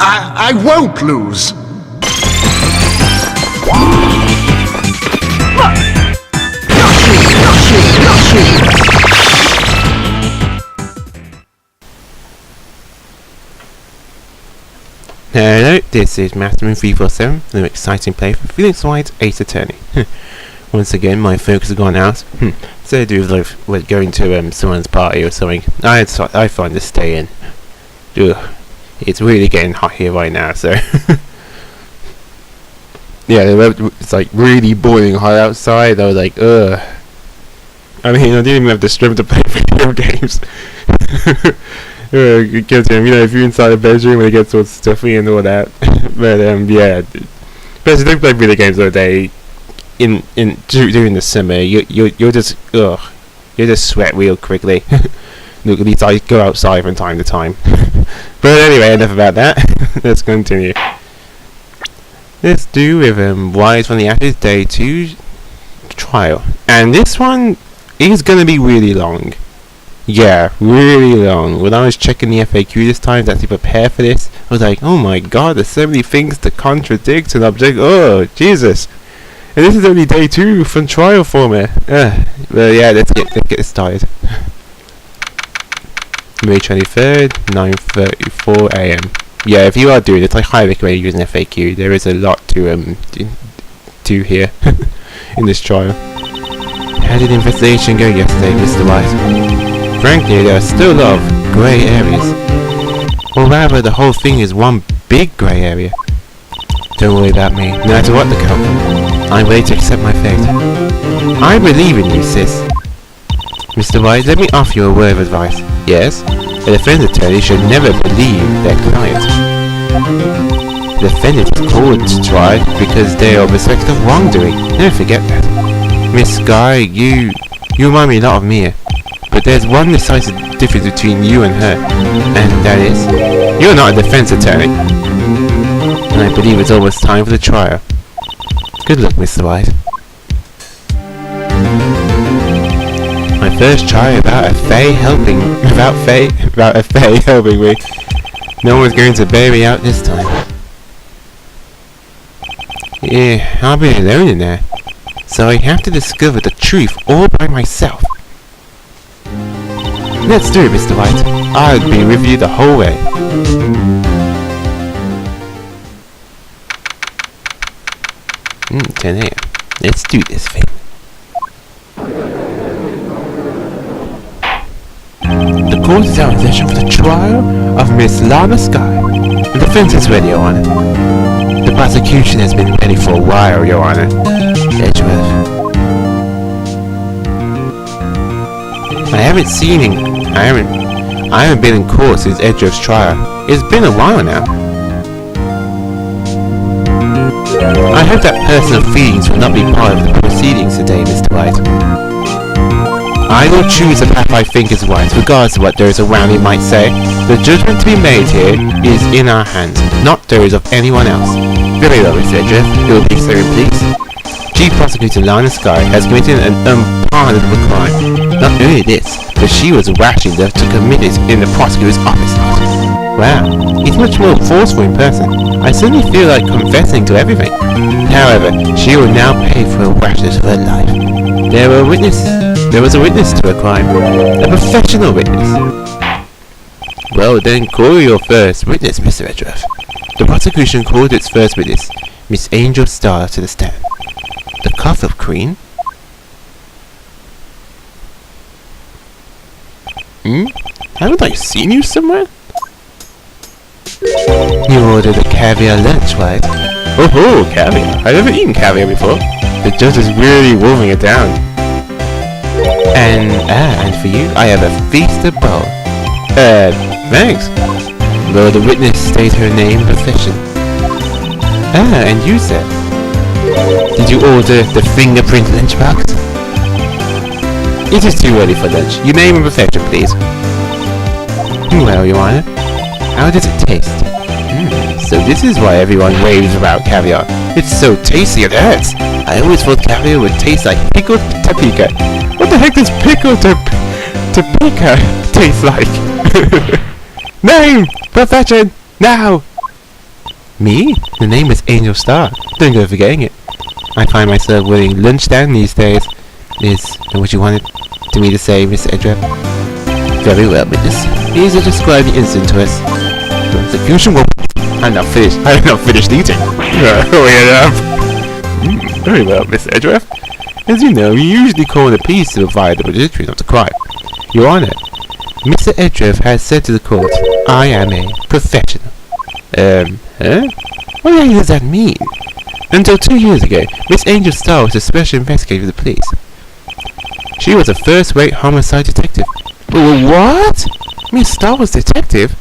I won't lose. Hello, this is Masterman347, an exciting play for Felix White, Ace Attorney. Once again, my focus has gone out. So do with going to someone's party or something. I find to stay in. Ugh, it's really getting hot here right now, so yeah, it's like really boiling hot outside. I was like, ugh. I mean, I didn't even have the strength to play video games. It gives him, if you're inside a bedroom when it gets all stuffy and all that. But yeah, especially don't play video games all day. During the summer, you'll just sweat real quickly. Look, at least I go outside from time to time. But anyway, enough about that. Let's continue. Let's do with Rise from the Ashes Day 2 trial, and this one is gonna be really long. Yeah, really long. When I was checking the FAQ this time to actually prepare for this, I was like, oh my god, there's so many things to contradict and object. Oh, Jesus. And this is only day 2 from trial format. But yeah, let's get started. May 23rd, 9:34 AM. Yeah, if you are doing it, I highly recommend using FAQ. There is a lot to do here in this trial. How did the investigation go yesterday, Mr. White? Frankly, there are still a lot of grey areas. Or rather, the whole thing is one big grey area. Don't worry about me, no matter what the outcome. I'm ready to accept my fate. I believe in you, sis. Mr. White, let me offer you a word of advice. Yes? A defense attorney should never believe their client. The defendant is called to trial because they are suspected of wrongdoing. Never forget that. Miss Guy, you remind me a lot of Mia. But there's one decisive difference between you and her, and that is, you're not a defense attorney. And I believe it's almost time for the trial. Good luck, Mr. White. My first try about a Fae helping me. No one's going to bail me out this time. Yeah, I'll be alone in there. So I have to discover the truth all by myself. Let's do it, Mr. White. I'll be with you the whole way. 10 AM. Let's do this thing. The court is now in session for the trial of Miss Lana Sky. The defense is ready, Your Honor. The prosecution has been ready for a while, Your Honor. Edgeworth. I haven't been in court since Edgeworth's trial. It's been a while now. I hope that personal feelings will not be part of the proceedings today, Mr. White. I will choose the path I think is right, regardless of what those around me might say. The judgment to be made here is in our hands, not those of anyone else. Very well, Mr. Edgeworth. You will be so pleased. Chief Prosecutor Lana Sky has committed an unpardonable crime. Not only this, but she was rash enough to commit it in the prosecutor's office. Wow, he's much more forceful in person. I suddenly feel like confessing to everything. However, she will now pay for the rashness of her life. There was a witness to a crime. A professional witness. Well then, call your first witness, Mr. Edgeworth. The prosecution called its first witness, Miss Angel Starr, to the stand. The Cough Queen? Haven't I seen you somewhere? You ordered a caviar lunch, right? Oh, caviar. I've never eaten caviar before. The judge is really wolfing it down. And for you, I have a feaster bowl. Thanks. Will the witness state her name and profession? And you, sir? Did you order the fingerprint lunchbox? It is too early for lunch. Your name and profession, please. Well, Your Honor, how does it taste? So this is why everyone raves about caviar. It's so tasty it hurts. I always thought caviar would taste like pickled paprika. What the heck does pickled paprika taste like? Name! Profession! Now! Me? The name is Angel Star. Don't go forgetting it. I find myself wearing lunch down these days. Is that what you wanted to me to say, Mr. Edrup? Very well, witness. Please describe the incident to us. The execution will... I'm not finished eating. Very well, Mr. Edrup. As you know, we usually call the police to provide the registry of the crime. Your Honor, Mr. Edrup has said to the court, I am a professional. Huh? What the hell does that mean? Until 2 years ago, Miss Angel Star was a special investigator of the police. She was a first-rate homicide detective. What? Miss Star was detective?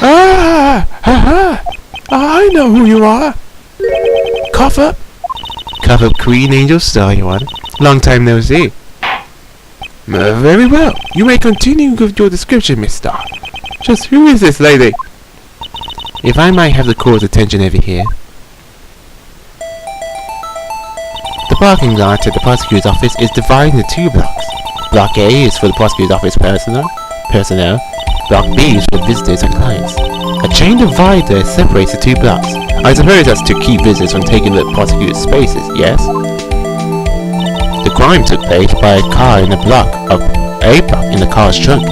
Ah! Ha! I know who you are! Cough up! Cough up Queen Angel Star, Your Honor. Long time no see. Very well. You may continue with your description, Miss Star. Just who is this lady? If I might have the court's attention over here. The parking lot at the prosecutor's office is divided into 2 blocks. Block A is for the prosecutor's office personnel. Block B is for visitors and clients. A chain divider separates the 2 blocks. I suppose that's to keep visitors from taking the prosecutor's spaces, yes? The crime took place by a car in a block of A block in the car's trunk.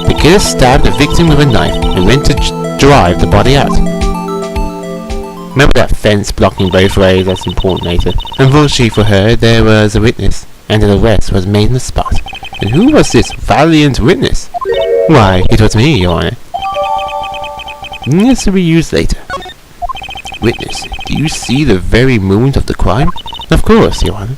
The killer stabbed the victim with a knife and went to drive the body out. Remember that fence blocking both ways? That's important later. Unfortunately for her, there was a witness, and an arrest was made on the spot. And who was this valiant witness? Why, it was me, Your Honor. This will be used later. Witness, do you see the very moment of the crime? Of course, Your Honor.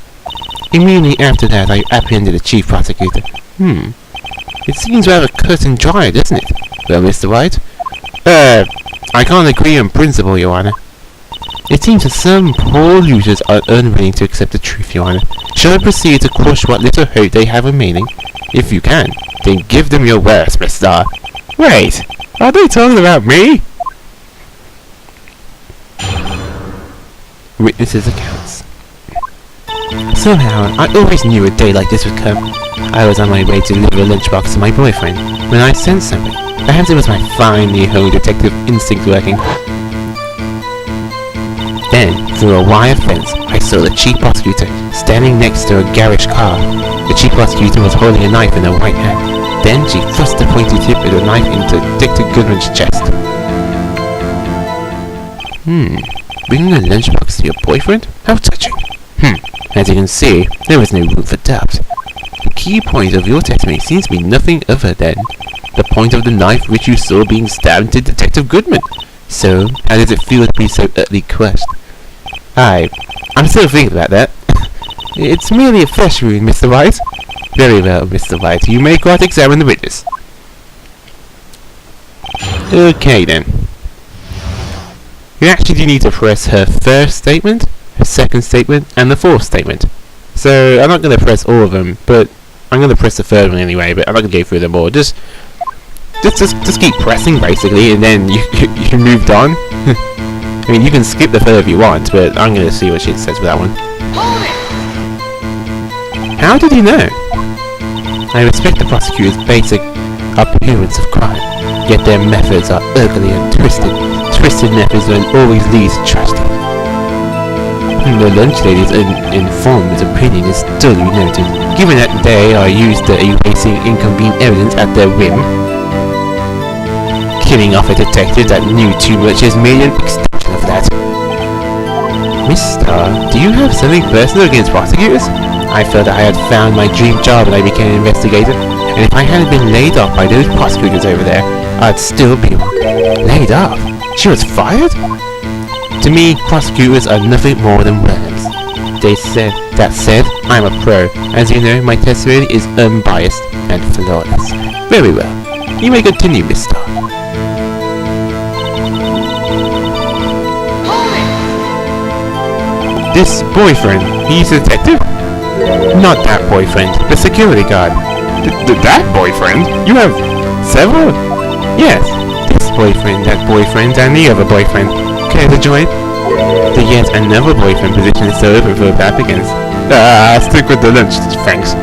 Immediately after that, I apprehended the chief prosecutor. It seems rather cut and dry, doesn't it? Well, Mr. Wright? I can't agree on principle, Your Honor. It seems that some poor losers are unwilling to accept the truth, Your Honor. Shall I proceed to crush what little hope they have remaining? If you can, then give them your worst, Miss Star. Wait, are they talking about me? Witnesses' accounts. Somehow, I always knew a day like this would come. I was on my way to deliver a lunchbox to my boyfriend when I sensed something. Perhaps it was my finely honed detective instinct working. Then, through a wire fence, I saw the chief prosecutor standing next to a garage car. The chief prosecutor was holding a knife in her right hand. Then she thrust the pointy tip of the knife into Detective Goodman's chest. Bringing a lunchbox to your boyfriend? How touching. As you can see, there was no room for doubt. The key point of your testimony seems to be nothing other than the point of the knife which you saw being stabbed into Detective Goodman. So, how does it feel to be so utterly crushed? I'm still thinking about that. It's merely a flesh wound, Mr. Wright. Very well, Mr. Wright. You may cross-examine the witness. Okay then. You actually do need to press her first statement, her second statement, and the fourth statement. So I'm not going to press all of them, but I'm going to press the third one anyway. But I'm not going to go through them all. Just keep pressing basically, and then you moved on. I mean, you can skip the third if you want, but I'm going to see what she says for that one. How did you know? I respect the prosecutor's basic appearance of crime, yet their methods are ugly and twisted. Twisted methods will always lead to tragedy. The lunch lady's informed opinion is duly noted. Given that they are used to erasing inconvenient evidence at their whim, killing off a detective that knew too much is merely an extension of that. Miss Star, do you have something personal against prosecutors? I felt that I had found my dream job when I became an investigator, and if I hadn't been laid off by those prosecutors over there, I'd still be one. Laid off? She was fired? To me, prosecutors are nothing more than worms. That said, I'm a pro. As you know, my testimony is unbiased and flawless. Very well. You may continue, Miss Star. This boyfriend, he's a detective? Not that boyfriend, the security guard. That boyfriend? You have several? Yes, this boyfriend, that boyfriend, and the other boyfriend. Care to join? The yet another boyfriend position is open for applicants. Stick with the lunch, thanks.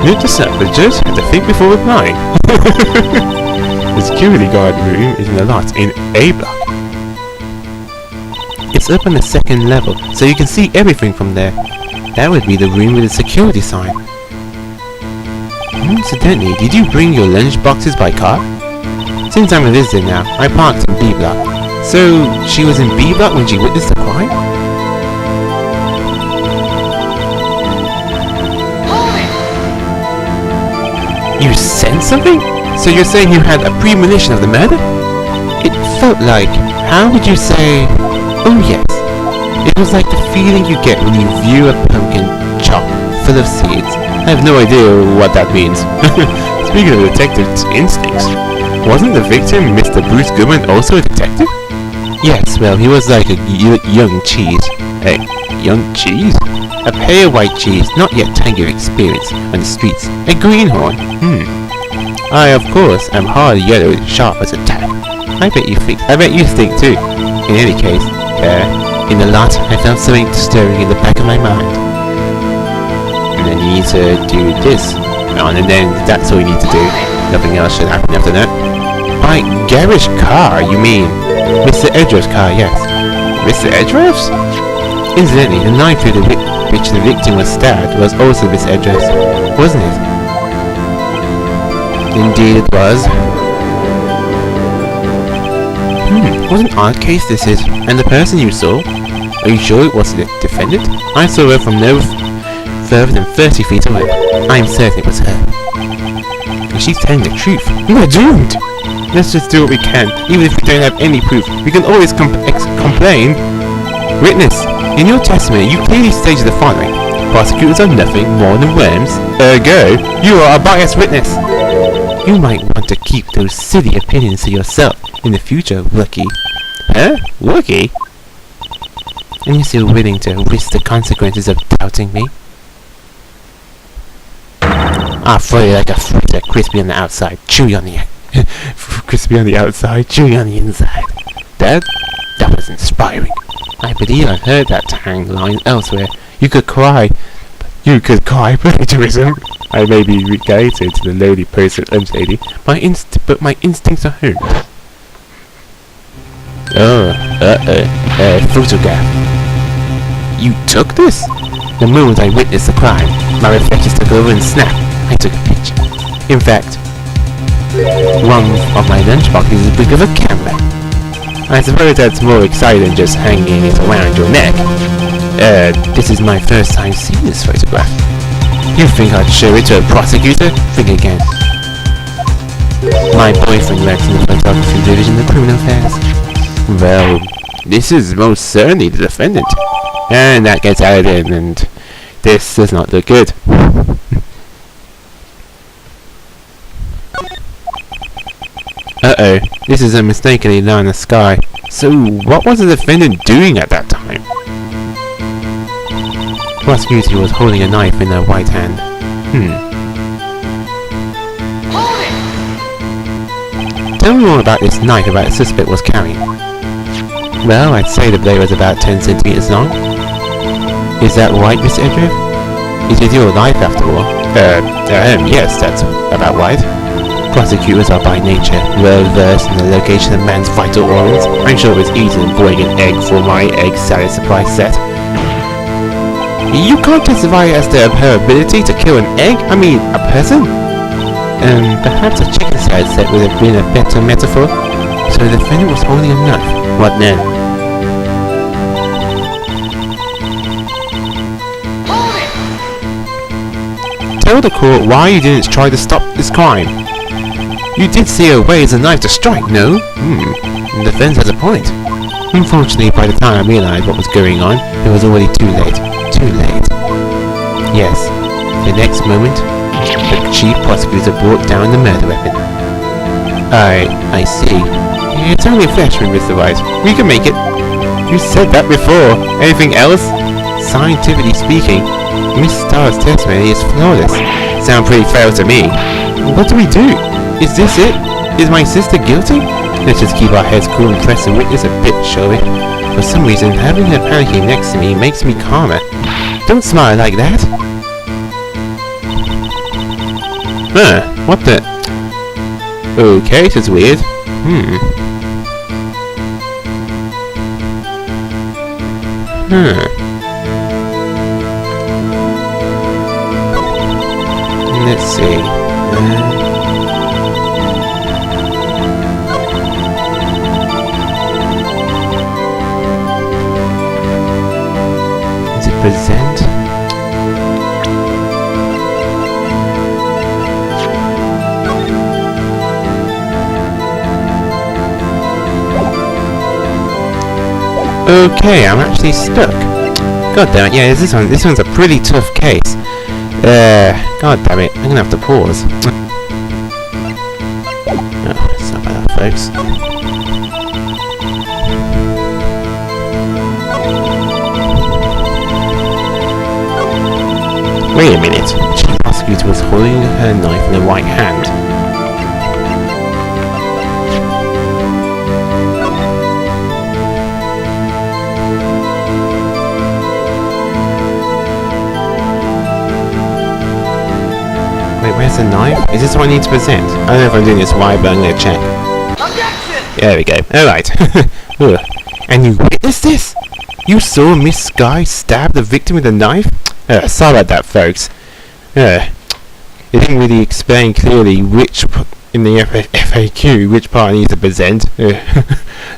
Note to self, the judge had to think before replying. The security guard room is in a lot in A block. It's up on the second level, so you can see everything from there. That would be the room with the security sign. Incidentally, did you bring your lunch boxes by car? Since I'm a visitor now, I parked in B block. So, she was in B block when she witnessed the crime? You sensed something? So you're saying you had a premonition of the murder? It felt like, how would you say... Oh yes. It was like the feeling you get when you view a pumpkin chopped full of seeds. I have no idea what that means. Speaking of detective's instincts, wasn't the victim, Mr. Bruce Goodman, also a detective? Yes, well, he was like a young cheese. A young cheese? A pale white cheese, not yet tangy experience on the streets. A greenhorn. I, of course, am hard yellow and sharp as a tack. I bet you think too. In any case, in the lot, I felt something stirring in the back of my mind. And then you need to do this. And then that's all you need to do. Nothing else should happen after that. By garage car, you mean? Mr. Edgeworth's car, yes. Mr. Edgeworth's? Incidentally, the knife through which the victim was stabbed was also Miss Edgeworth's, wasn't it? Indeed it was. What an odd case this is. And the person you saw? Are you sure it was the defendant? I saw her from no further than 30 feet away. I am certain it was her. And she's telling the truth. We're doomed! Let's just do what we can. Even if we don't have any proof, we can always complain. Witness, in your testimony, you clearly stated the following. Prosecutors are nothing more than worms. Ergo, you are a biased witness. You might want to keep those silly opinions to yourself in the future, rookie. Huh? Rookie? And you're still willing to risk the consequences of doubting me? I'll throw you like a freezer, crispy on the outside, chewy on the crispy on the outside, chewy on the inside. Dad? That was inspiring. I believe I've heard that tagline elsewhere. You could cry plagiarism. I may be related to the lowly posted lunch lady, but my instincts are honed. Photograph. You took this? The moment I witnessed the crime, my reflectors took over and snapped. I took a picture. In fact, one of my lunchboxes is as big of a camera. I suppose that's more exciting than just hanging it around your neck. This is my first time seeing this photograph. You think I'd show it to a prosecutor? Think again. My boyfriend works in the photography division of criminal affairs. Well, this is most certainly the defendant. And that gets added in, and this does not look good. Uh-oh, this is a mistakenly line in the sky. So, what was the defendant doing at that time? Prosecutor was holding a knife in her right hand. Tell me more about this knife that the suspect was carrying. Well, I'd say the blade was about 10 centimeters long. Is that right, Mr. Edgeworth? Is it your knife after all? Yes, that's about right. Prosecutors are by nature well versed in the location of man's vital organs. I'm sure it was easier than boiling an egg for my egg salad surprise set. You can't testify as to her ability to kill an egg? I mean, a person? Perhaps a chicken salad set would have been a better metaphor. So the defendant was holding a knife. What then? Tell the court why you didn't try to stop this crime. You did see her raise a knife to strike, no? The defense has a point. Unfortunately, by the time I realized what was going on, it was already too late. Too late. Yes. The next moment, the chief prosecutor brought down the murder weapon. I see. It's only a freshman, Mr. Wright. We can make it. You said that before. Anything else? Scientifically speaking, Miss Starr's testimony is flawless. Sound pretty fair to me. What do we do? Is this it? Is my sister guilty? Let's just keep our heads cool and press the witness a bit, shall we? For some reason, having her panicking next to me makes me calmer. Don't smile like that. What the? Okay, this is weird. Let's see. Is it present? Okay, I'm actually stuck. God damn it, yeah, this one's a pretty tough case. God damn it, I'm gonna have to pause. Oh, sorry about that, folks. Wait a minute, the chief prosecutor was holding her knife in her right hand. Where's the knife? Is this what I need to present? I don't know if I'm doing this right, but I'm going to check. Objection! There we go. Alright. And you witnessed this? You saw Miss Sky stab the victim with a knife? Sorry about that, folks. It didn't really explain clearly which, in the FAQ, which part I need to present.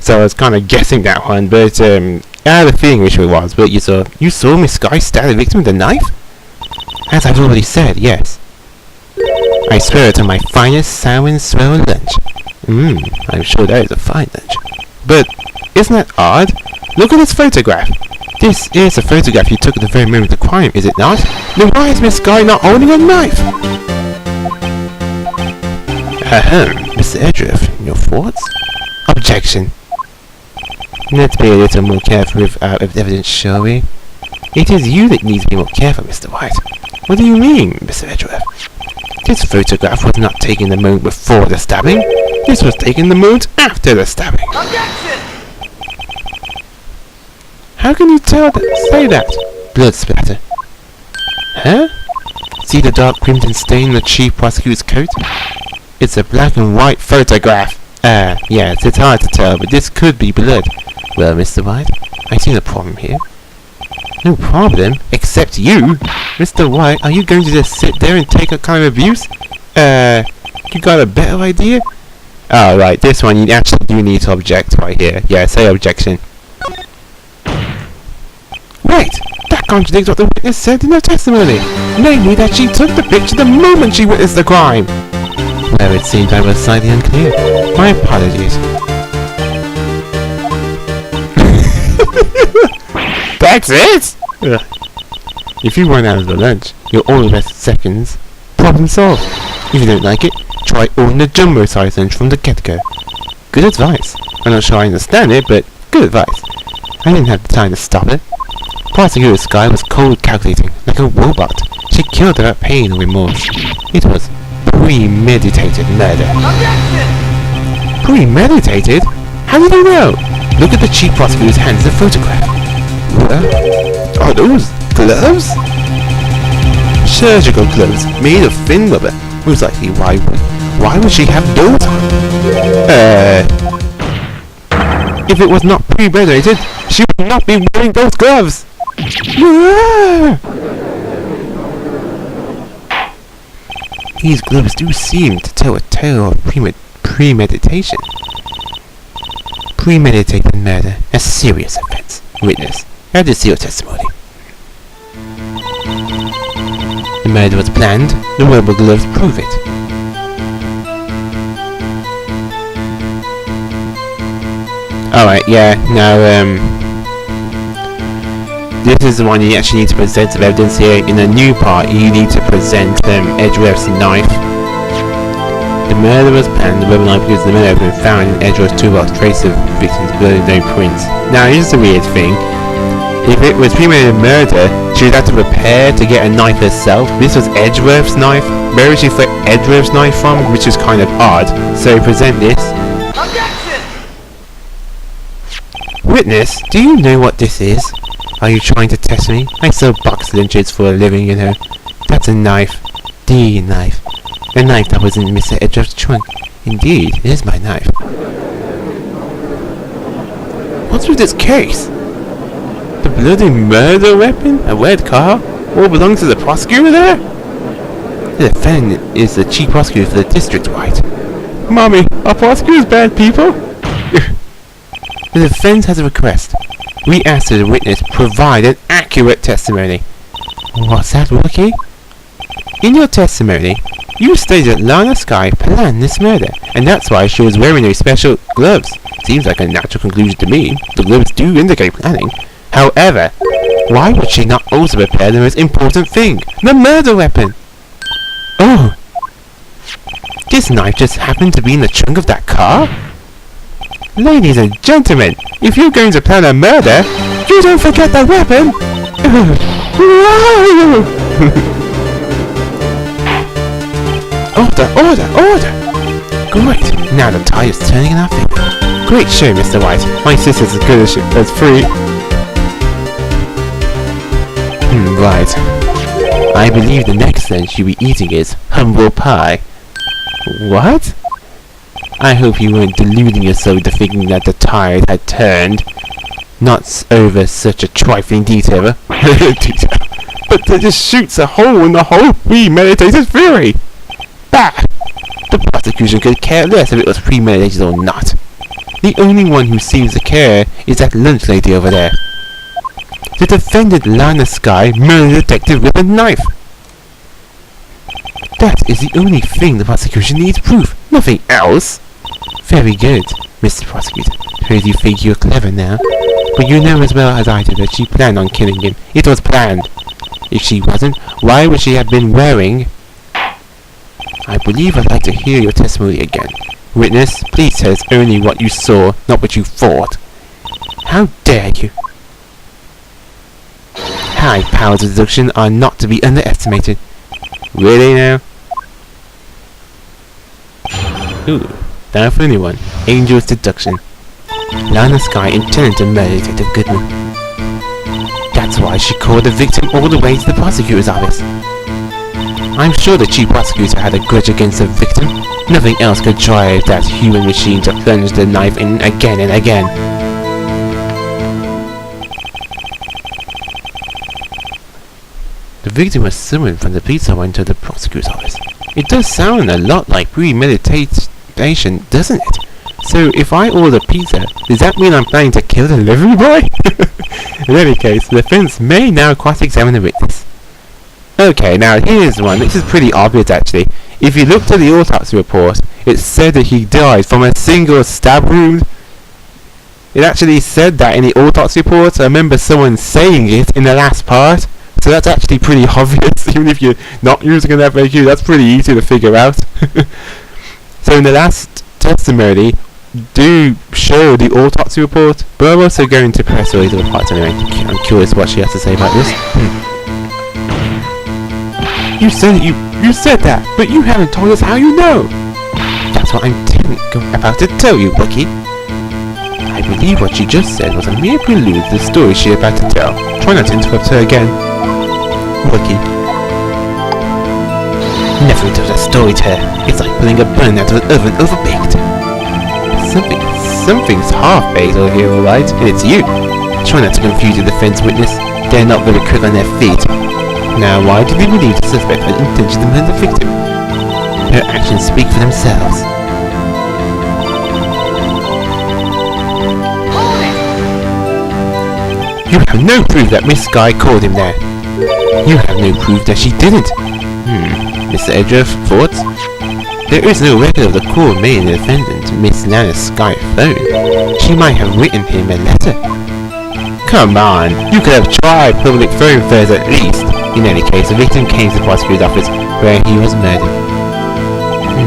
So I was kind of guessing that one, but I had a feeling which it was. But you saw Miss Sky stab the victim with a knife? As I've already said, yes. I swear it on my finest sour and swell lunch. I'm sure that is a fine lunch. But isn't that odd? Look at this photograph. This is a photograph you took at the very moment of the crime, is it not? Then why is Miss Sky not holding a knife? Mr. Edgeworth, your thoughts? Objection. Let's be a little more careful with our evidence, shall we? It is you that need to be more careful, Mr. White. What do you mean, Mr. Edgeworth? This photograph was not taken the moment before the stabbing. This was taken the moment after the stabbing. Objection! How can you say that? Blood splatter. Huh? See the dark crimson stain on the chief prosecutor's coat? It's a black and white photograph. Yes, it's hard to tell, but this could be blood. Well, Mr. White, I see no problem here. No problem? Except you? Mr. White, are you going to just sit there and take a kind of abuse? You got a better idea? Oh, right, this one you actually do need to object right here. Yeah, say objection. Wait! That contradicts what the witness said in her testimony! Namely that she took the picture the moment she witnessed the crime! Well, it seems I was slightly unclear. My apologies. That's it! Ugh. If you run out of the lunch, you're all the best seconds. Problem solved. If you don't like it, try ordering the jumbo size lunch from the get-go. Good advice. I'm not sure I understand it, but good advice. I didn't have the time to stop it. Prosecutor Sky was cold calculating, like a robot. She killed her without pain or remorse. It was premeditated murder. Objection! Premeditated? How did you know? Look at the chief prosecutor's hands in the photograph. What? Are those gloves? Surgical gloves made of thin rubber. Most likely, why would she have those on? If it was not premeditated, she would not be wearing those gloves. These gloves do seem to tell a tale of premeditation. Premeditated murder, a serious offense. Witness, how did you see your testimony? The murder was planned. The rubber gloves prove it. Alright, yeah, now, this is the one you actually need to present some evidence here. In the new part, you need to present Edgeworth's knife. The murder was planned, the rubber knife, because the murder had been found in Edgeworth's toolbox, trace of victim's blood, no prints. Now, here's the weird thing. If it was premeditated murder, she would have to prepare to get a knife herself. This was Edgeworth's knife. Where would she get Edgeworth's knife from? Which is kind of odd. So present this. Objection! Witness, do you know what this is? Are you trying to test me? I sell box lunches for a living, you know. That's a knife. The knife. The knife that was in Mr. Edgeworth's trunk. Indeed, it is my knife. What's with this case? The bloody murder weapon? A red car? All belongs to the prosecutor there? The defendant is the chief prosecutor for the district, right? Mommy, are prosecutors bad people? The defense has a request. We ask that the witness provide an accurate testimony. What's that, Rookie? In your testimony, you stated that Lana Sky planned this murder, and that's why she was wearing those special gloves. Seems like a natural conclusion to me. The gloves do indicate planning. However, why would she not also prepare the most important thing? The murder weapon! Oh! This knife just happened to be in the trunk of that car? Ladies and gentlemen, if you're going to plan a murder, you don't forget that weapon! Order, order, order! Great, now the tide is turning in our favor. Great show, Mr. White. My sister's as good as free. Right. I believe the next thing she'll be eating is humble pie. What? I hope you weren't deluding yourself into thinking that the tide had turned. Not over such a trifling detail. But that just shoots a hole in the whole premeditated theory. Bah! The prosecution could care less if it was premeditated or not. The only one who seems to care is that lunch lady over there. The defendant Lana Sky murdered the detective with a knife. That is the only thing the prosecution needs proof, nothing else. Very good, Mr. Prosecutor. Suppose you think you're clever now. But you know as well as I do that she planned on killing him. It was planned. If she wasn't, why would she have been wearing... I believe I'd like to hear your testimony again. Witness, please tell us only what you saw, not what you thought. How dare you! High powers of deduction are not to be underestimated. Really now? Ooh, now for a new one. Angel's deduction. Lana Sky intended to murder Detective Goodman. That's why she called the victim all the way to the prosecutor's office. I'm sure the chief prosecutor had a grudge against the victim. Nothing else could drive that human machine to plunge the knife in again and again. The victim was summoned from the police station to the prosecutor's office. It does sound a lot like premeditation, doesn't it? So if I order pizza, does that mean I'm planning to kill the delivery boy? In any case, the defense may now cross-examine the witness. Okay, now here's one. This is pretty obvious actually. If you look at the autopsy report, it said that he died from a single stab wound. It actually said that in the autopsy report. I remember someone saying it in the last part. So that's actually pretty obvious. Even if you're not using an FAQ, that's pretty easy to figure out. So in the last testimony, do show the autopsy report, but I'm also going to press all these other parts anyway. I'm curious what she has to say about this. You said that, but you haven't told us how you know. That's what I'm about to tell you, Wookie. I believe what she just said was a mere prelude to the story she's about to tell. Try not to interrupt her again. Wookie. Never tell that story to her. It's like pulling a bun out of an oven overbaked. Something's half-baked over here, alright? And it's you. Try not to confuse the defense witness. They're not very quick on their feet. Now, why do they believe the suspect had intention to murder the victim? Her actions speak for themselves. You have no proof that Miss Sky called him there. You have no proof that she didn't. Mr. Edgeworth, thoughts? There is no record of the call made in the defendant, Miss Lana Sky's phone. She might have written him a letter. Come on, you could have tried public phone affairs at least. In any case, the victim came to the prosecutor's office where he was murdered.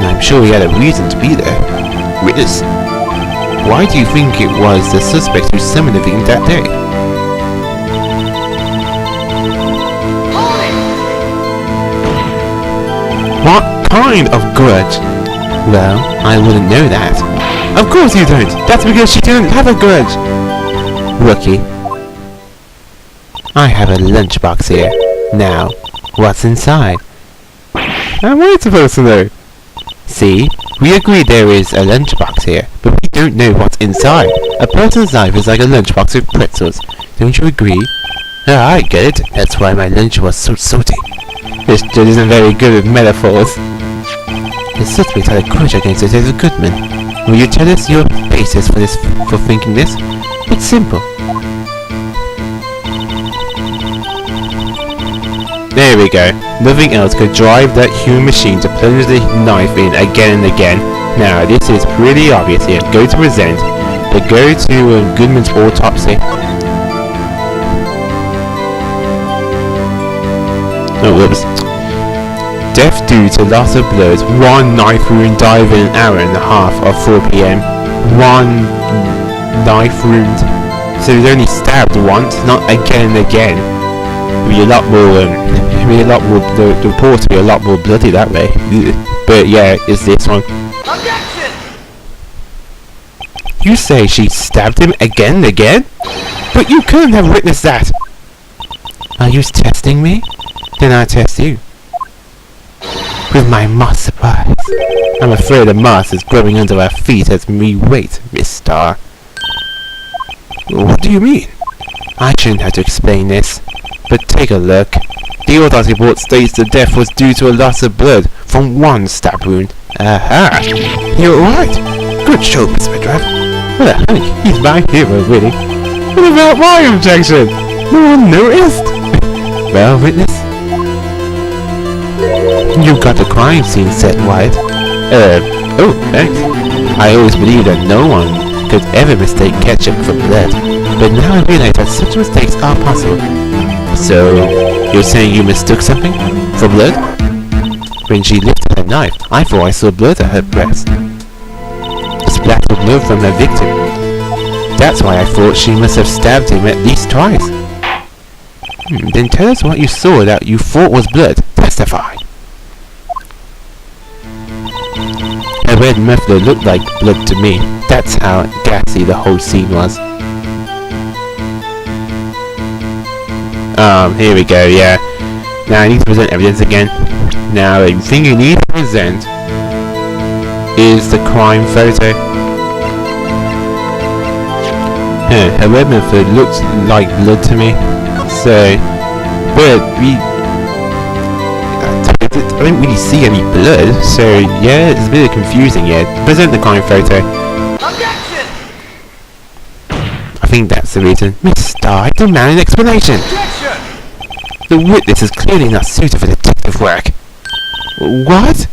I'm sure he had a reason to be there. Witness, why do you think it was the suspect who summoned the victim that day? What kind of grudge? Well, I wouldn't know that. Of course you don't! That's because she didn't have a grudge! Rookie. I have a lunchbox here. Now, what's inside? How am I supposed to know? See, we agree there is a lunchbox here, but we don't know what's inside. A person's life is like a lunchbox with pretzels. Don't you agree? Ah, I get it. That's why my lunch was so salty. This dude isn't very good with metaphors. The suspect had a grudge against Detective Goodman. Will you tell us your basis for thinking this? It's simple. There we go. Nothing else could drive that human machine to plunge the knife in again and again. Now, this is pretty obvious here. Go to present. But go to Goodman's autopsy. Oh, whoops. Death due to loss of blood. 1 knife wound died in an hour and a half of 4 PM. 1 knife wound. So he was only stabbed once, not again and again. It'd be a lot more, the reports would be a lot more bloody that way. But yeah, it's this one. Objection! You say she stabbed him again and again? But you couldn't have witnessed that! Are you testing me? Then I test you. With my moss supplies. I'm afraid the moss is growing under our feet as we wait, Miss Starr. What do you mean? I shouldn't have to explain this. But take a look. The autopsy report states the death was due to a loss of blood from 1 stab wound. Aha! You're right. Good show, Miss Medrov. Well, honey, he's my hero, really. What about my objection? No one noticed. Well, witness? You got the crime scene set, Wright. Oh, thanks. I always believed that no one could ever mistake ketchup for blood. But now I realize that such mistakes are possible. So, you're saying you mistook something for blood? When she lifted her knife, I thought I saw blood at her breast. A splatter of blood from her victim. That's why I thought she must have stabbed him at least twice. Then tell us what you saw that you thought was blood. Testify. Her red muffler looked like blood to me. That's how gassy the whole scene was. Here we go, yeah. Now I need to present evidence again. Now the thing you need to present is the crime photo. Her red muffler looks like blood to me. So, but I don't really see any blood, so yeah, it's a bit confusing, yeah. Present the crime photo. Objection! I think that's the reason. Miss Starr, I demand an explanation! Objection! The witness is clearly not suited for detective work. What?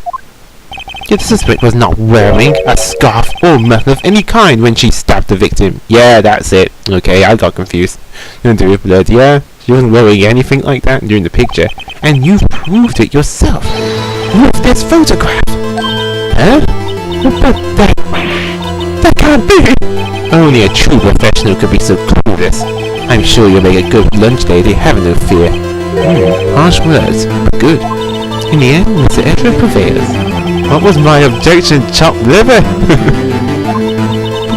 Yeah, the suspect was not wearing a scarf or muffler of any kind when she stabbed the victim. Yeah, that's it. Okay, I got confused. You don't do with blood, yeah? She wasn't wearing anything like that during the picture. And you've proved it yourself. Look, this photograph! Huh? But that can't be! Only a true professional could be so clueless. I'm sure you'll make a good lunch lady, have no fear. Harsh words, but good. In the end, Mr. Edward prevails. What was my objection, chopped liver?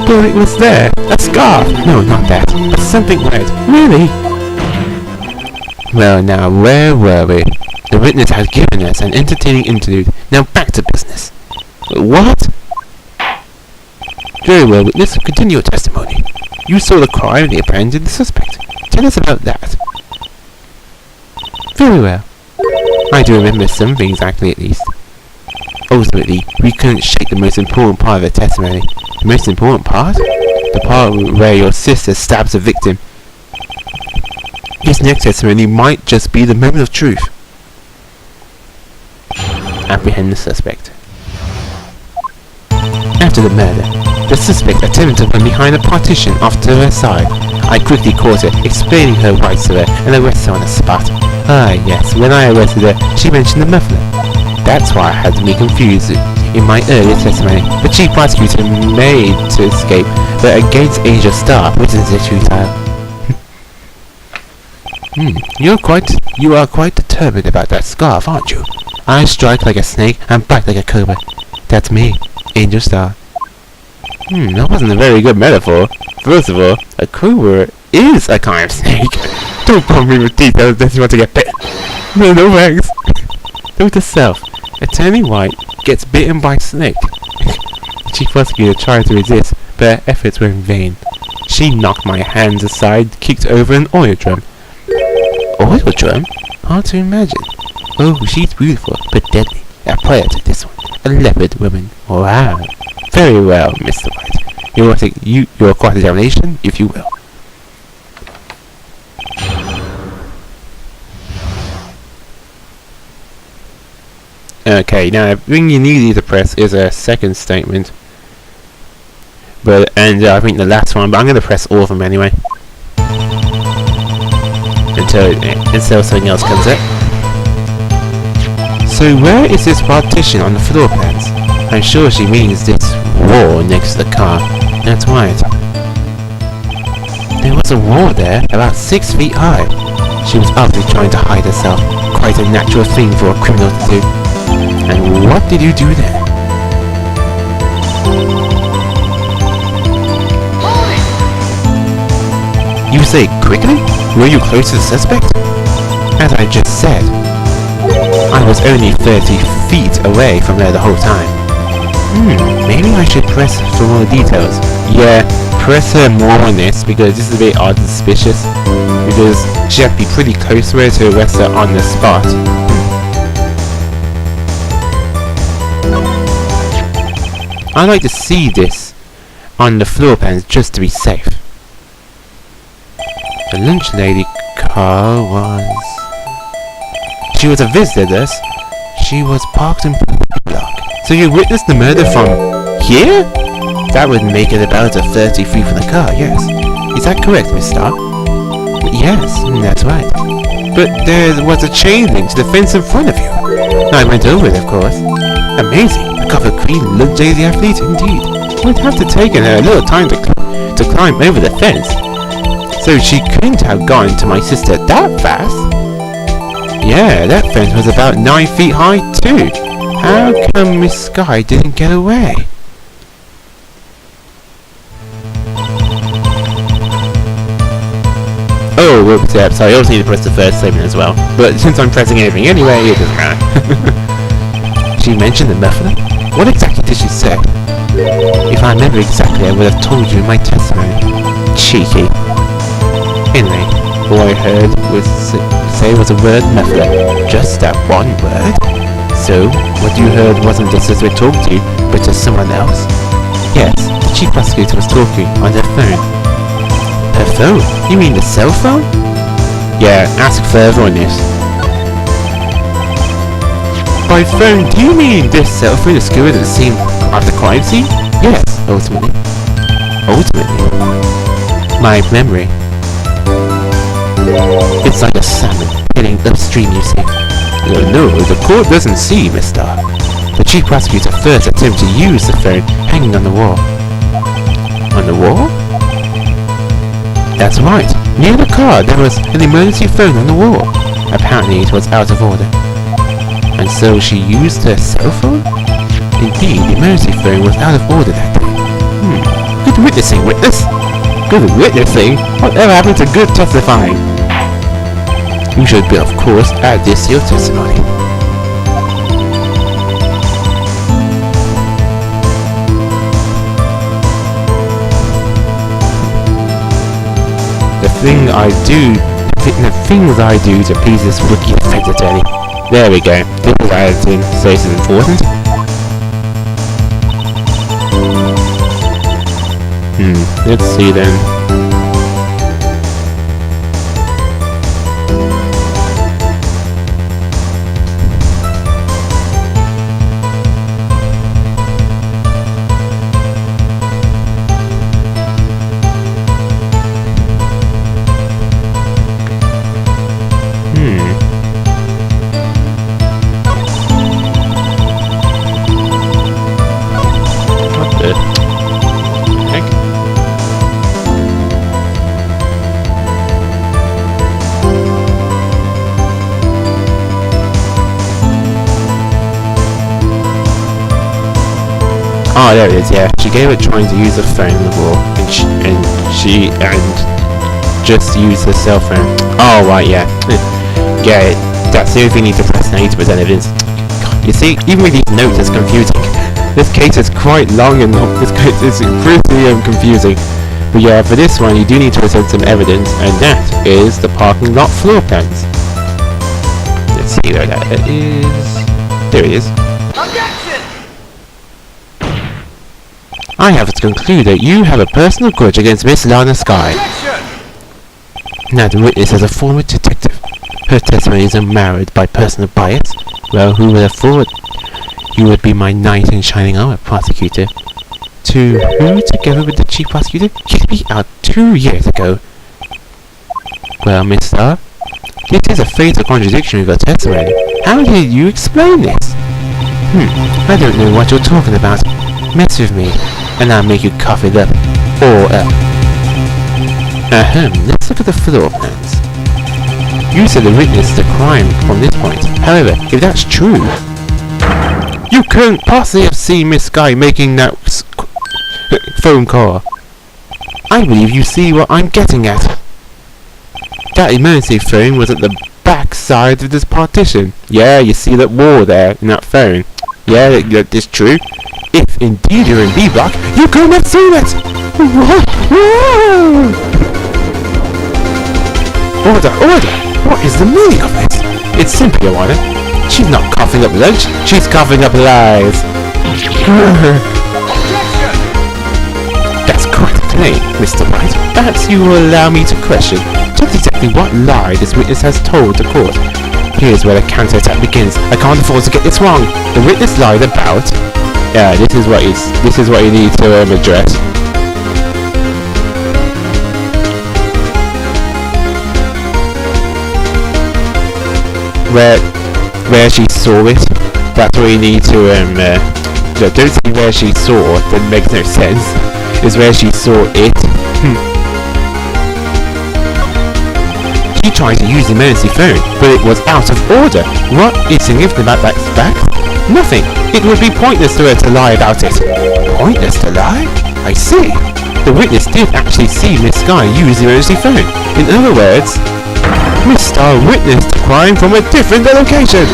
But it was there. A scarf. No, not that. But something red. Really? Well, now, where were we? The witness has given us an entertaining interlude. Now back to business. What? Very well, witness. Continue your testimony. You saw the crime and apprehended the suspect. Tell us about that. Very well. I do remember some things exactly, at least. Ultimately, we couldn't shake the most important part of the testimony. The most important part? The part where your sister stabs the victim. This next testimony might just be the moment of truth. Apprehend the suspect. After the murder, the suspect attempted to run behind a partition off to her side. I quickly caught her, explaining her rights to her, and arrested her on the spot. Ah yes, when I arrested her, she mentioned the muffler. That's why I had to be confused in my earlier testimony. The chief prosecutor made to escape, but against Angel Star, which is a futile. You are quite determined about that scarf, aren't you? I strike like a snake and bite like a cobra. That's me, Angel Star. That wasn't a very good metaphor. First of all, a cobra is a kind of snake. Don't bother me with details unless you want to get bitten. No thanks. Note to self. Attorney White gets bitten by a snake. The chief prosecutor tried to resist, but her efforts were in vain. She knocked my hands aside, kicked over an oil drum. oil drum? Hard to imagine. Oh, she's beautiful, but deadly. A predator, this one. A leopard woman. Wow. Very well, Mr. White. You will take your cross-examination, if you will. Okay, now everything you need to press is a second statement. I think the last one, but I'm going to press all of them anyway. Until something else comes up. So where is this partition on the floor plans? I'm sure she means this wall next to the car. That's right. There was a wall there, about 6 feet high. She was obviously trying to hide herself. Quite a natural thing for a criminal to do. And what did you do then? You say quickly? Were you close to the suspect? As I just said, I was only 30 feet away from there the whole time. Maybe I should press for more details. Yeah, press her more on this because this is a bit odd and suspicious. Because she had to be pretty close to her to arrest her on the spot. I like to see this on the floor plans just to be safe. The lunch lady car was... She was a visitor, thus. She was parked in block. So you witnessed the murder from here? That would make it about 30 feet from the car, yes. Is that correct, Miss Stark? Yes, that's right. But there was a chain link to the fence in front of you. I went over it, of course. Amazing. A cover queen luxury athlete, indeed. It would have to taken her a little time to climb over the fence. So she couldn't have gone to my sister that fast? Yeah, that fence was about 9 feet high too. How come Miss Sky didn't get away? Oh, whoops, yeah, sorry, I also need to press the first statement as well. But since I'm pressing everything anyway, it doesn't matter. She mentioned the muffler? What exactly did she say? If I remember exactly, I would have told you in my testimony. Cheeky. Anyway, all I heard was say was the word muffler. Just that one word? So, what you heard wasn't the suspect talking to you, but to someone else? Yes, the chief prosecutor was talking on their phone. Her phone? You mean the cell phone? Yeah, ask further on this. By phone, do you mean this cell phone is secured at the scene of the crime scene? Yes, ultimately. Ultimately? My memory. It's like a salmon heading upstream, you see. No, the court doesn't see, Mr. The chief prosecutor first attempted to use the phone hanging on the wall. On the wall? That's right. Near the car, there was an emergency phone on the wall. Apparently, it was out of order. And so she used her cell phone? Indeed, the emergency phone was out of order that day. Good witnessing, witness! Good witnessing? Whatever happened to good testifying? You should be, of course, add this to your testimony. The things I do to please this rookie defense attorney. There we go. This is added in, so this is important. Let's see then. Oh, there it is, yeah. She gave it trying to use a phone on the wall, and she just used her cell phone. Oh, right, yeah. Get it. That's the only thing you need to press now to present evidence. You see, even with these notes, it's confusing. This case is quite long and this case is pretty confusing. But yeah, for this one you do need to present some evidence, and that is the parking lot floor plans. Let's see where that is. There it is. Objection! I have to conclude that you have a personal grudge against Miss Lana Sky. Objection! Now the witness is a former detective. Her testimony is unmarred by personal bias. Well, who would have thought you would be my knight in shining armor, prosecutor? To who, together with the chief prosecutor, kicked me out 2 years ago. Well, Miss Starr, this is a fatal contradiction with your testimony. How did you explain this? I don't know what you're talking about. Mess with me, and I'll make you cough it up. Or let's look at the floor plans. You said the witness the crime from this point. However, if that's true, you couldn't possibly have seen Miss Sky making that phone call. I believe you see what I'm getting at. That emergency phone was at the back side of this partition. Yeah, you see that wall there in that phone. Yeah, that's true. If indeed you're in B block, you couldn't have seen it! Order, order! What is the meaning of this? It's simply, Your Honor. She's not coughing up lunch, she's coughing up lies. That's quite plain, Mr. Wright. Perhaps you will allow me to question just exactly what lie this witness has told the court. Here's where the counterattack begins. I can't afford to get this wrong. The witness lied about... Yeah, this is what you need to address. Where she saw it. That's what you need to don't say where she saw. That makes no sense. Is where she saw it. She tried to use the emergency phone, but it was out of order. What is significant about that fact? Nothing. It would be pointless to her to lie about it. Pointless to lie? I see. The witness did actually see Miss Sky use the emergency phone. In other words, Miss Star witnessed the crime from a different location.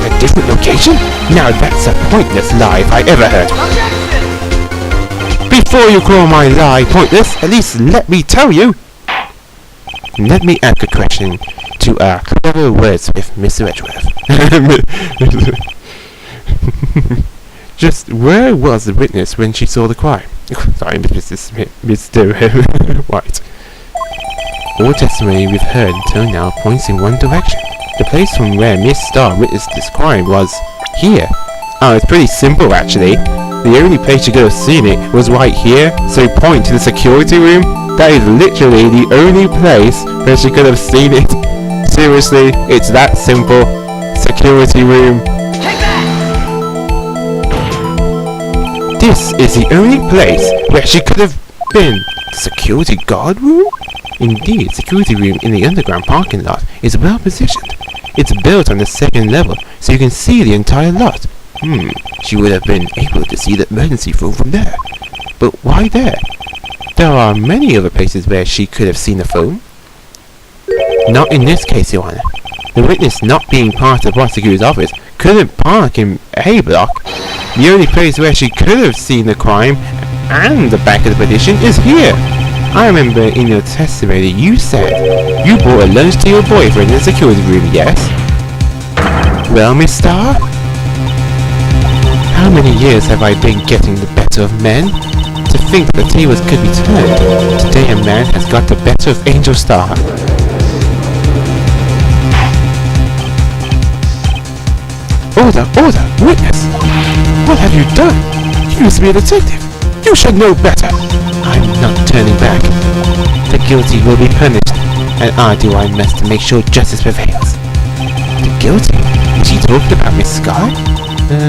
A different location? Now that's a pointless lie if I ever heard. Before you call my lie pointless, at least let me tell you. Let me ask a question to our clever wordsmith, Mr. Edgeworth. Just where was the witness when she saw the crime? Sorry, Mr. White. All testimony we've heard until now points in one direction. The place from where Miss Starr witnessed this crime was here. Oh, it's pretty simple actually. The only place she could have seen it was right here, so point to the security room. That is literally the only place where she could have seen it. Seriously, it's that simple. Security room. Take that! This is the only place where she could have been. The security guard room? Indeed, security room in the underground parking lot is well positioned. It's built on the second level, so you can see the entire lot. She would have been able to see the emergency phone from there. But why there? There are many other places where she could have seen the phone. Not in this case, Your Honor. The witness, not being part of the prosecutor's office, couldn't park in A block. The only place where she could have seen the crime and the back of the petition is here. I remember in your testimony you said you brought a lunch to your boyfriend in the security room, yes? Well, Miss Starr? How many years have I been getting the better of men? To think that the tables could be turned. Today a man has got the better of Angel Star. Order! Order! Witness! What have you done? You used to be a detective. You should know better. I'm not turning back. The guilty will be punished, and I do my best to make sure justice prevails. The guilty? Is she talking about Miss Sky?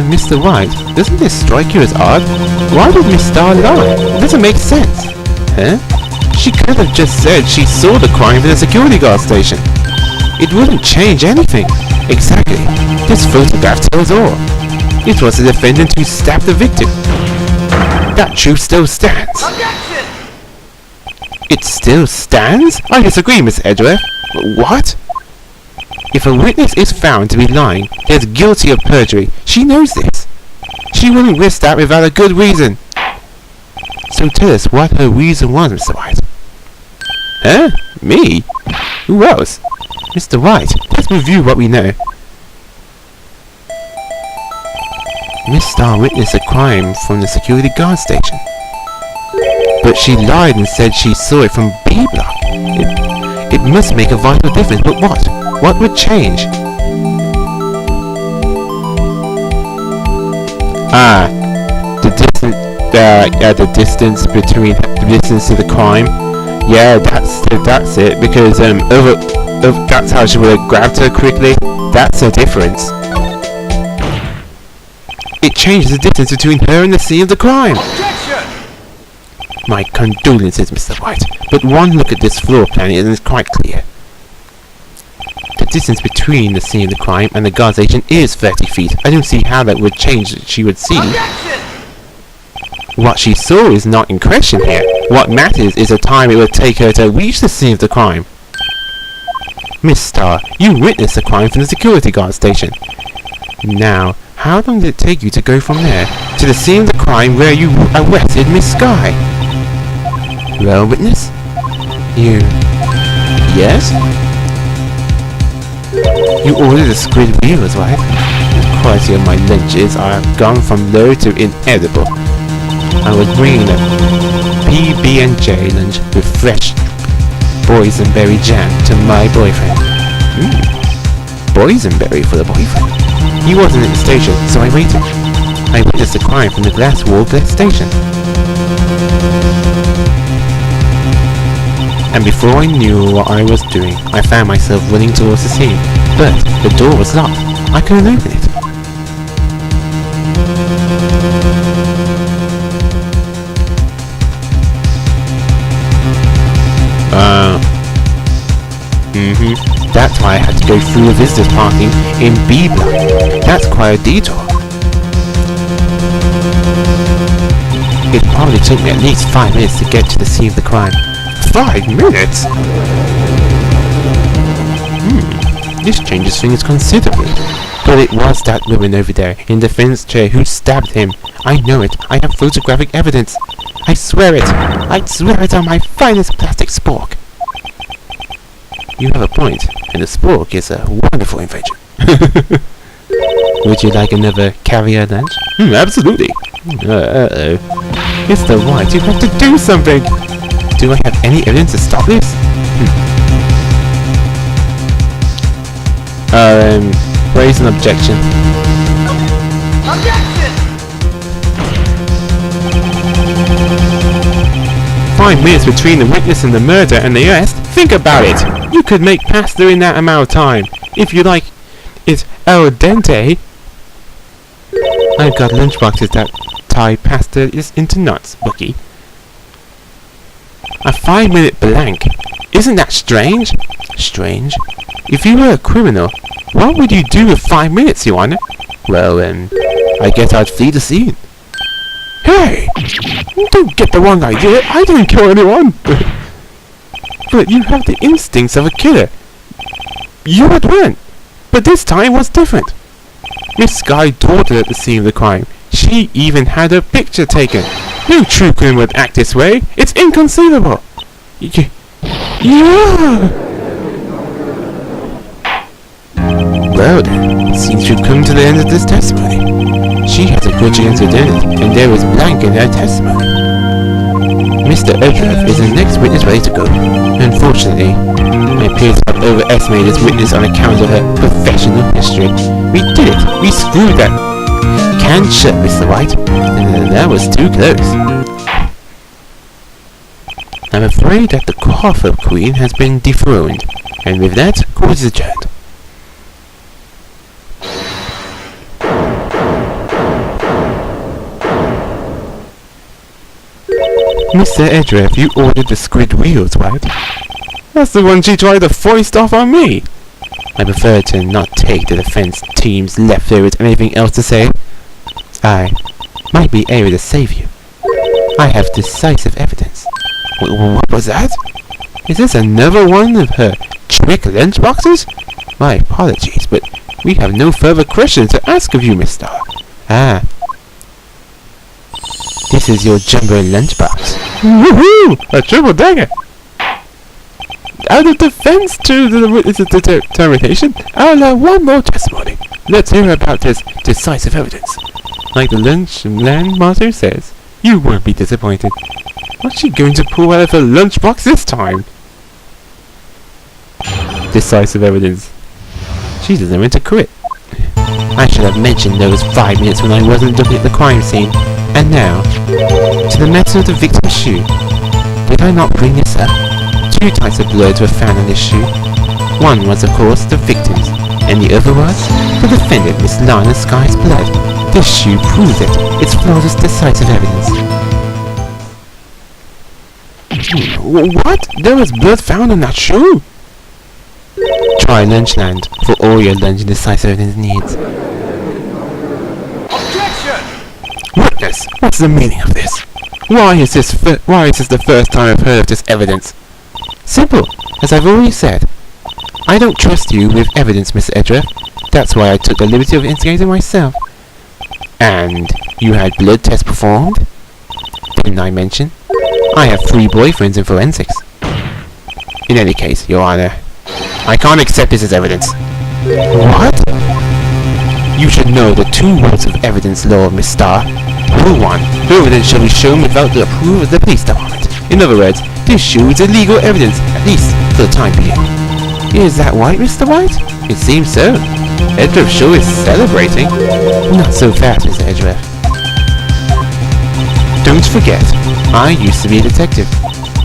Mr. White, doesn't this strike you as odd? Why would Miss Starr lie? It doesn't make sense. Huh? She could have just said she saw the crime in the security guard station. It wouldn't change anything. Exactly. This photograph tells all. It was the defendant who stabbed the victim. That truth still stands. Objection! It still stands? I disagree, Miss Edgeworth. What? If a witness is found to be lying, they are guilty of perjury. She knows this. She wouldn't risk that without a good reason. So tell us what her reason was, Mr. White. Huh? Me? Who else? Mr. White, let's review what we know. Miss Starr witnessed a crime from the security guard station. But she lied and said she saw it from B block. It must make a vital difference, but what? What would change? The distance between the distance to the crime. Yeah, that's it. Because that's how she would have grabbed her quickly. That's the difference. It changes the distance between her and the scene of the crime. Objection! My condolences, Mr. White, but one look at this floor plan and it's quite clear. The distance between the scene of the crime and the guard station is 30 feet. I don't see how that would change that she would see. Objection! What she saw is not in question here. What matters is the time it would take her to reach the scene of the crime. Miss Starr, you witnessed the crime from the security guard station. Now, how long did it take you to go from there to the scene of the crime where you arrested Miss Sky? Well, witness? You... Yes? You ordered the squid wheels, right? The quality of my lunches have gone from low to inedible. I was bringing a PB&J lunch with fresh boysenberry jam to my boyfriend. Boysenberry for the boyfriend? He wasn't at the station, so I waited. I witnessed the crime from the glass wall station. And before I knew what I was doing, I found myself running towards the scene. But the door was locked. I couldn't open it. That's why I had to go through the visitors parking in B block. That's quite a detour. It probably took me at least 5 minutes to get to the scene of the crime. 5 minutes? This changes things considerably. But it was that woman over there in the fence chair who stabbed him. I know it. I have photographic evidence. I swear it. I'd swear it on my finest plastic spork. You have a point, and the spork is a wonderful invention. Would you like another caviar lunch? Absolutely. Uh-oh. Mr. White, you have to do something! Do I have any evidence to stop this? Raise an objection. Objection! 5 minutes between the witness and the murder and the arrest? Think about it! You could make pasta in that amount of time. If you like it al dente. I've got lunchboxes that tie pasta into knots, Bookie. A 5-minute blank. Isn't that strange? Strange? If you were a criminal, what would you do with 5 minutes, Your Honor? Well, I guess I'd flee the scene. Hey! Don't get the wrong idea. I didn't kill anyone. But you have the instincts of a killer. You had went. But this time was different. Miss Sky dawdled at the scene of the crime. She even had her picture taken. No true criminal would act this way. It's inconceivable. Yeah. Well then, it seems we've come to the end of this testimony. She has a grudge against her dentist, and there is blank in her testimony. Mr. Edgeworth is the next witness ready to go. Unfortunately, I appear to have overestimated this witness on account of her professional history. We did it! We screwed that can shut, Mr. White. That was too close. I'm afraid that the Crawford Queen has been dethroned, and with that, court is adjourned. Mr. Edgeworth, you ordered the squid wheels, right? That's the one she tried to foist off on me. I prefer to not take the defense team's leftovers anything else to say. I might be able to save you. I have decisive evidence. What was that? Is this another one of her trick lunchboxes? My apologies, but we have no further questions to ask of you, Miss Starr. This This is your jumbo lunchbox. Woohoo! A triple dagger! Out of defense to the witness of determination, I'll allow one more testimony. Let's hear about this decisive evidence. Like the land master says, you won't be disappointed. What's she going to pull out of her lunchbox this time? Decisive evidence. She doesn't want to quit. I should have mentioned those 5 minutes when I wasn't looking at the crime scene. And now, to the matter of the victim's shoe. Did I not bring this up? 2 types of blood were found on this shoe. One was, of course, the victim's, and the other was the defendant, Miss Lana Sky's blood. This shoe proves it. It's flawless, decisive evidence. What? There was blood found on that shoe? Try Lunchland for all your lunch and decisive evidence needs. Objection! Witness, what's the meaning of this? Why is this the first time I've heard of this evidence? Simple, as I've already said. I don't trust you with evidence, Mr. Edgeworth. That's why I took the liberty of investigating myself. And you had blood tests performed? Didn't I mention? I have 3 boyfriends in forensics. In any case, Your Honor, I can't accept this as evidence. What? You should know the 2 rules of evidence law, Miss Starr. Rule 1. No evidence shall be shown without the approval of the police department. In other words, this shoe is illegal evidence, at least for the time being. Is that right, Mr. White? It seems so. Edgeworth sure is celebrating. Not so fast, Mr. Edgeworth. Don't forget, I used to be a detective.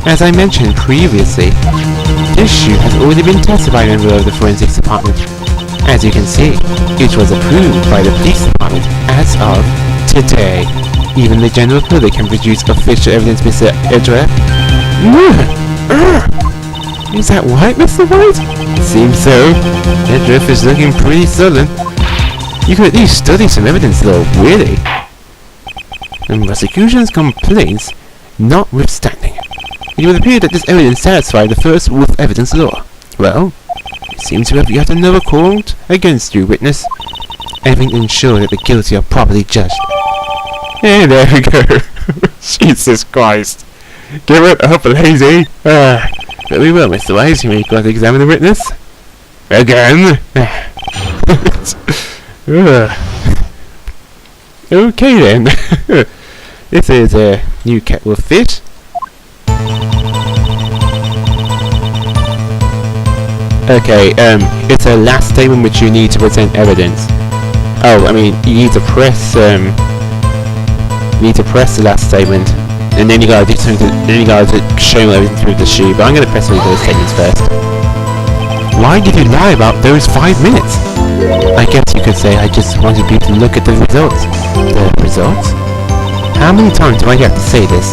As I mentioned previously, this shoe has already been tested by a member of the forensics department. As you can see, it was approved by the police department as of today. Even the general public can produce official evidence, Mr. Edgeworth. Is that right, Mr. White? Seems so. Edgeworth is looking pretty sullen. You could at least study some evidence law, really. The prosecution's complaints notwithstanding, it would appear that this evidence satisfied the first rule of evidence law. Well, it seems to have yet another count against you, witness. Anything to ensure that the guilty are properly judged. And there we go. Jesus Christ. Give it up, lazy. Very well, Mr. Wise, you may go to examine the witness. Again. Okay then. This is a new kettle of fish. Okay, it's a last statement which you need to present evidence. Oh, I mean, you need to press, the last statement, and then you gotta do something, then you gotta show everything through the shoe, but I'm gonna press all those statements first. Why did you lie about those 5 minutes? I guess you could say I just wanted you to look at the results. The results? How many times do I have to say this?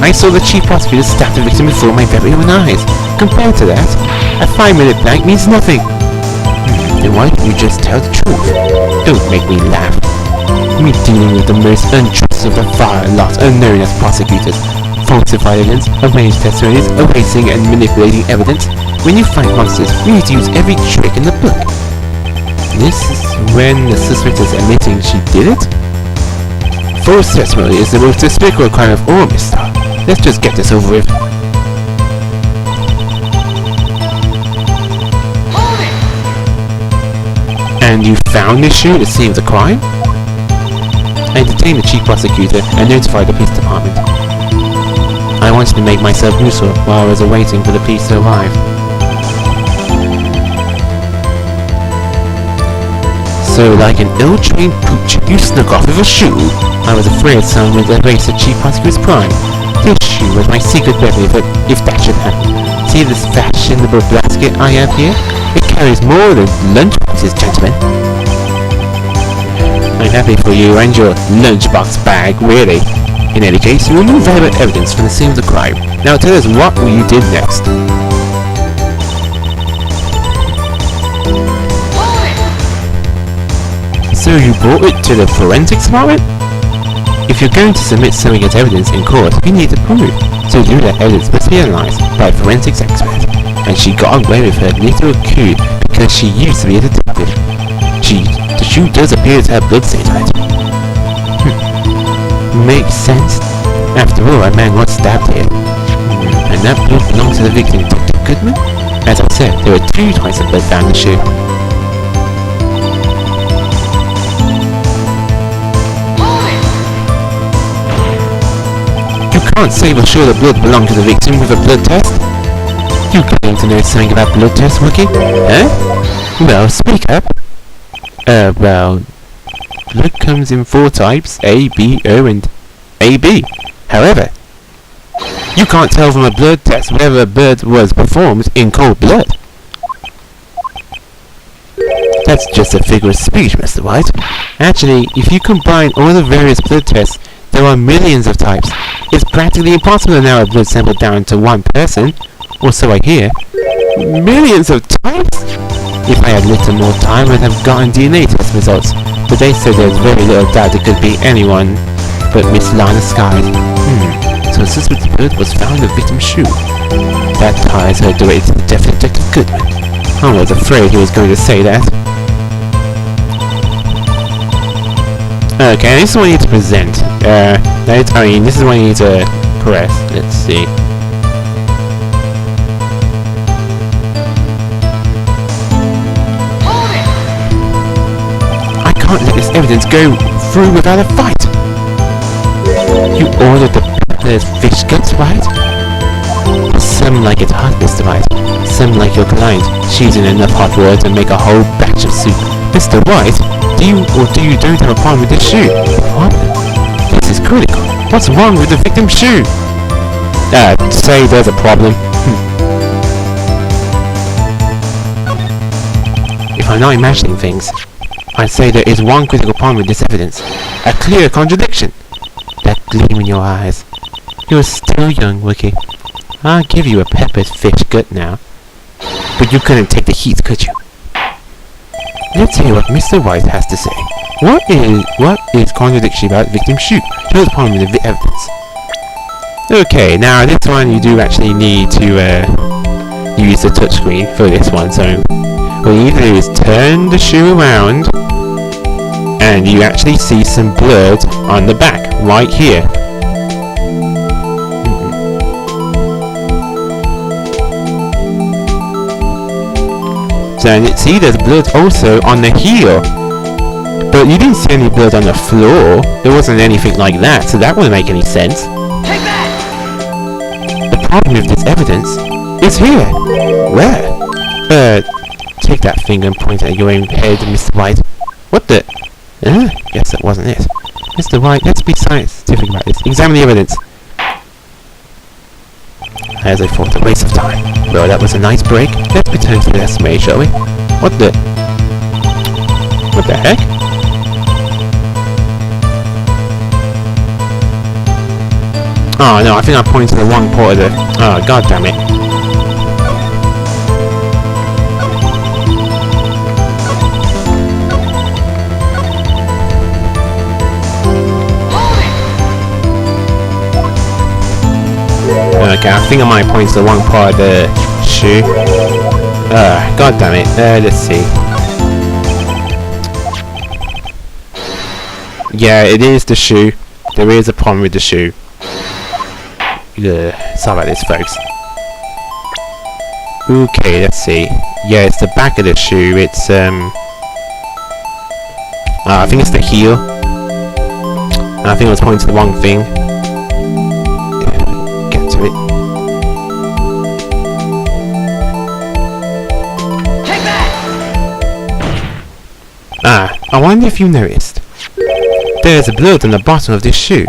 I saw the chief prosecutor stab the victim before my very own eyes. Compared to that, a 5-minute blank means nothing. Then why don't you just tell the truth? Don't make me laugh. Me dealing with the most untrusted of the vile lot unknown as prosecutors. Falsified evidence, arranged testimonies, erasing and manipulating evidence. When you find monsters, you need to use every trick in the book. This is when the suspect is admitting she did it? False testimony is the most despicable crime of all, mister. Let's just get this over with. And you found this shoe at the scene of the crime? I detained the chief prosecutor and notified the police department. I wanted to make myself useful while I was awaiting for the police to arrive. So, like an ill-trained pooch, you snuck off with a shoe? I was afraid someone would erase the chief prosecutor's crime. This shoe was my secret weapon if that should happen. See this fashionable basket I have here? It carries more than lunchboxes, gentlemen. I'm happy for you and your lunchbox bag, really. In any case, you remove valuable evidence from the scene of the crime. Now tell us what you did next. So you brought it to the forensics department? If you're going to submit something as evidence in court, you need to prove it. So you that evidence must be analysed by a forensics expert. And she got away with her little coup because she used to be a detective. The shoe does appear to have blood stains on it. Makes sense. After all, a man was stabbed here. And that blood belongs to the victim, Detective Goodman? As I said, there were 2 types of blood found in the shoe. You can't say for sure the blood belonged to the victim with a blood test. You claim to know something about blood tests, Wookie? Huh? Well, speak up. Well, blood comes in 4 types, A, B, O, and AB. However, you can't tell from a blood test whether a blood was performed in cold blood. That's just a figure of speech, Mr. White. Actually, if you combine all the various blood tests, there are millions of types. It's practically impossible to narrow a blood sample down to one person, or so I hear. Millions of types? If I had little more time, I'd have gotten DNA test results, but they said there's very little doubt it could be anyone but Miss Lana Sky. So suspected blood was found in the victim's shoe. That ties her directly to the death of Detective Goodman. I was afraid he was going to say that. Okay, this is what you need to present. This is what you need to press. Let's see. I can't let this evidence go through without a fight. You ordered the fish guts, right? Some like it hot, Mr. White. Some like your client. She's in enough hot water to make a whole batch of soup. Mr. White, do you or do you don't have a problem with this shoe? What? This is critical. What's wrong with the victim's shoe? Say there's a problem. If I'm not imagining things, I'd say there is one critical problem with this evidence. A clear contradiction. That gleam in your eyes. You're still young, Wookie. I'll give you a peppered fish gut now. But you couldn't take the heat, could you? Let's hear what Mr. White has to say. What is contradiction about victim's shoe? Show the problem with the evidence. Okay, now this one you do actually need to use the touchscreen for this one. So what you need to do is turn the shoe around, and you actually see some blood on the back, right here. So see, there's blood also on the heel, but you didn't see any blood on the floor. There wasn't anything like that, so that wouldn't make any sense. Take that! The problem with this evidence is here. Where? Take that finger and point at your own head, Mr. White. What the? Guess that wasn't it. Mr. White, let's be scientific about this. Examine the evidence. As I thought, a waste of time. Well, that was a nice break. Let's return to the estimate, shall we? What the heck? Oh no, I think I pointed to the wrong part of the... Oh, god damn it. Okay, I think I might point to the wrong part of the shoe. God damn it. Let's see. Yeah, it is the shoe. There is a problem with the shoe. Sorry about this, folks. Okay, let's see. Yeah, it's the back of the shoe. It's I think it's the heel. I think I was pointing to the wrong thing. Get to it. Take that! I wonder if you noticed. There's a blood on the bottom of this shoe.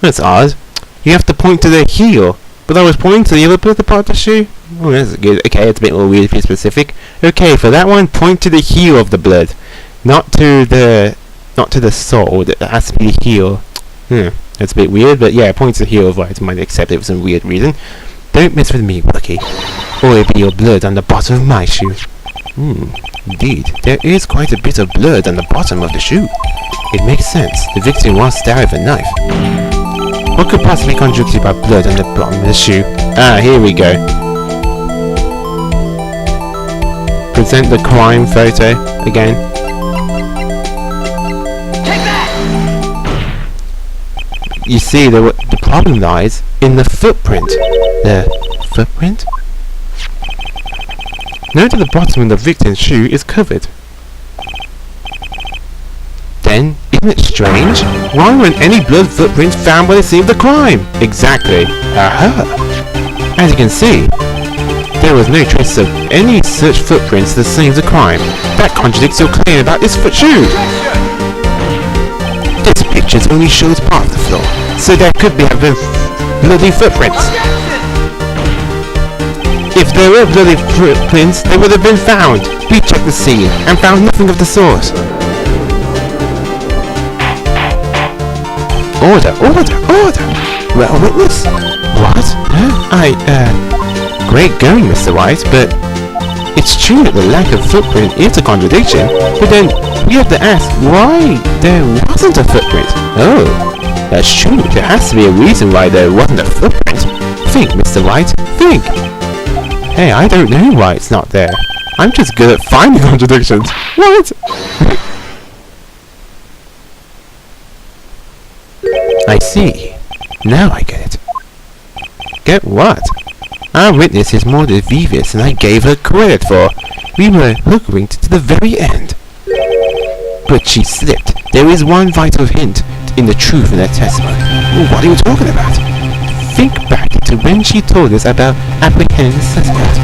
That's odd. You have to point to the heel, but I was pointing to the other part of the shoe. Oh, that's good. Okay, it's a bit more weird if you're specific. Okay, for that one, point to the heel of the blood, not to the sole. It has to be the heel. That's a bit weird, but yeah, point to the heel. Otherwise, I might accept it for some weird reason. Don't mess with me, Bucky, or it'll be your blood on the bottom of my shoe. Indeed, there is quite a bit of blood on the bottom of the shoe. It makes sense. The victim was stabbed with a knife. What could possibly contribute about blood on the bottom of the shoe? Here we go. Present the crime photo again. Take that! you see, the problem lies in the footprint. The footprint? Note that the bottom of the victim's shoe is covered. Then, isn't it strange? Why weren't any blood footprints found by the scene of the crime? Exactly. Aha! As you can see, there was no trace of any such footprints at the scene of the crime. That contradicts your claim about this foot shoe. This picture only shows part of the floor, so there could have been bloody footprints. If there were bloody footprints, they would have been found. We checked the scene and found nothing of the sort. Order, order, order! Well, witness? What? Great going, Mr. White, but it's true that the lack of footprint is a contradiction, but then we have to ask why there wasn't a footprint. Oh, that's true. There has to be a reason why there wasn't a footprint. Think, Mr. White, think! Hey, I don't know why it's not there. I'm just good at finding contradictions. What? I see. Now I get it. Get what? Our witness is more devious than I gave her credit for. We were hookering to the very end. But she slipped. There is one vital hint in the truth in her testimony. What are you talking about? Think back to when she told us about apprehending the suspect.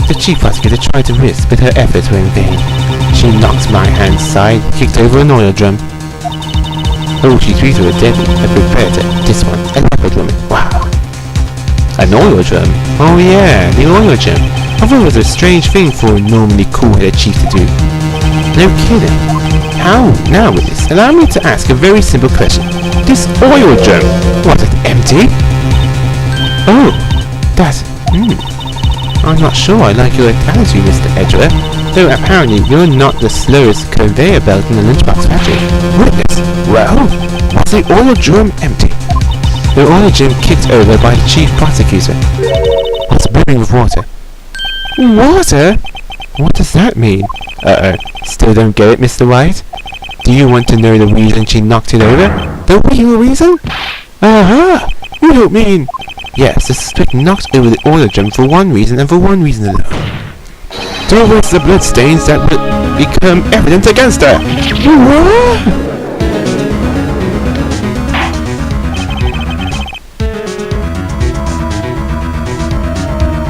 The chief prosecutor tried to risk, but her efforts were in vain. She knocked my hand aside, kicked over an oil drum. Oh, she threw to a deadly, a prepared this one, a leopard woman. Wow. An oil drum? Oh yeah, the oil drum. I thought it was a strange thing for a normally cool-headed chief to do. No kidding. How? Now witness, allow me to ask a very simple question. This oil drum, was it empty? Oh, that, I'm not sure I like your attitude, Mr. Edgeworth, though apparently you're not the slowest conveyor belt in the lunchbox factory. Witness, well, was the oil drum empty? The oil drum kicked over by the chief prosecutor was brimming with water. Water? What does that mean? Uh-oh, still don't get it, Mr. White? Do you want to know the reason she knocked it over? The real reason? Aha! You don't mean... Yes, the suspect knocked over the oil drum for one reason and for one reason alone. Towards the blood stains that would become evidence against her. What?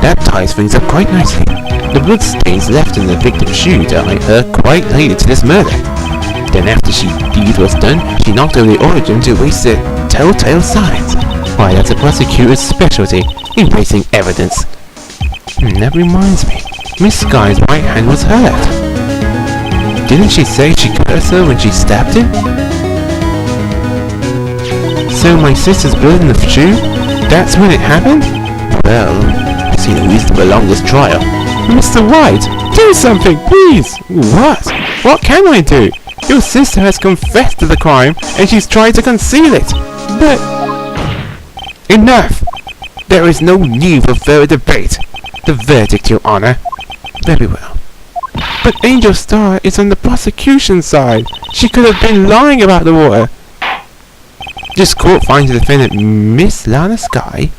That ties things up quite nicely. The blood stains left in the victim's shoe dye her quite related to this murder. Then after the deed was done, she knocked over the oil drum to erase the telltale signs. Why, that's a prosecutor's specialty, erasing evidence. That reminds me, Miss Sky's right hand was hurt. Didn't she say she cursed her when she stabbed him? So my sister's blood in the shoe? That's when it happened? Well, I see no reason to prolong this trial. Mr. White, do something, please! What? What can I do? Your sister has confessed to the crime, and she's tried to conceal it. But... Enough! There is no need for further debate. The verdict, Your Honor. Very well. But Angel Star is on the prosecution's side. She could have been lying about the water. This court finds the defendant Miss Lana Sky.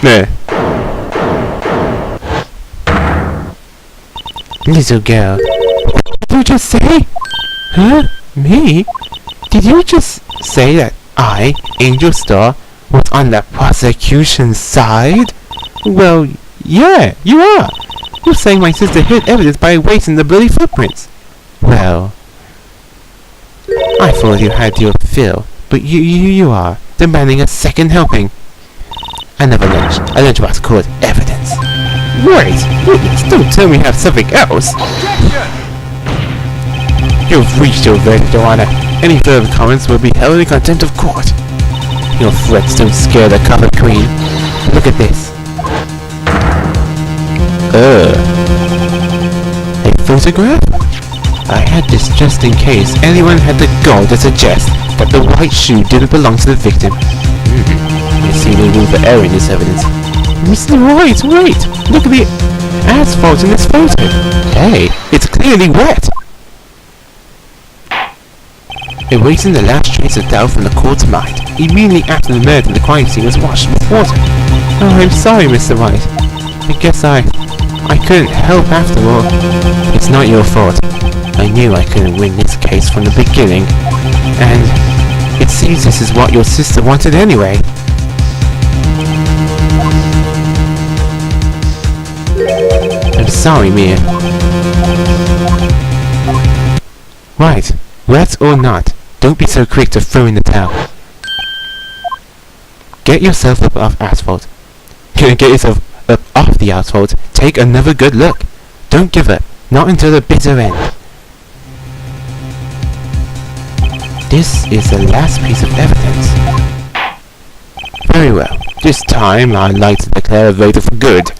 There. Little girl. What did you just say? Huh? Me? Did you just say that I, Angel Star, was on the prosecution's side? Well, yeah, you are. You're saying my sister hid evidence by erasing the bloody footprints. Well, I thought you had your fill, but you are demanding a second helping. Another lunch. A lunchbox called evidence. Wait, don't tell me you have something else. You've reached your verdict, Your Honor. Any further comments will be held in contempt of court. Your threats don't scare the cover queen. Look at this. A photograph? I had this just in case anyone had the gall to suggest that the white shoe didn't belong to the victim. I see no room for error in this evidence. Mr. White, wait! Look at the asphalt in this photo. Hey, it's clearly wet. erasing the last trace of doubt from the court's mind. Immediately after the murder, the crime scene was washed with water. Oh, I'm sorry, Mr. Wright. I guess I couldn't help after all. It's not your fault. I knew I couldn't win this case from the beginning, and it seems this is what your sister wanted anyway. I'm sorry, Mia. Right, rat or not, don't be so quick to throw in the towel. Get yourself up off asphalt. Get yourself up off the asphalt. Take another good look. Don't give up, not until the bitter end. This is the last piece of evidence. Very well. This time I'd like to declare a verdict for good.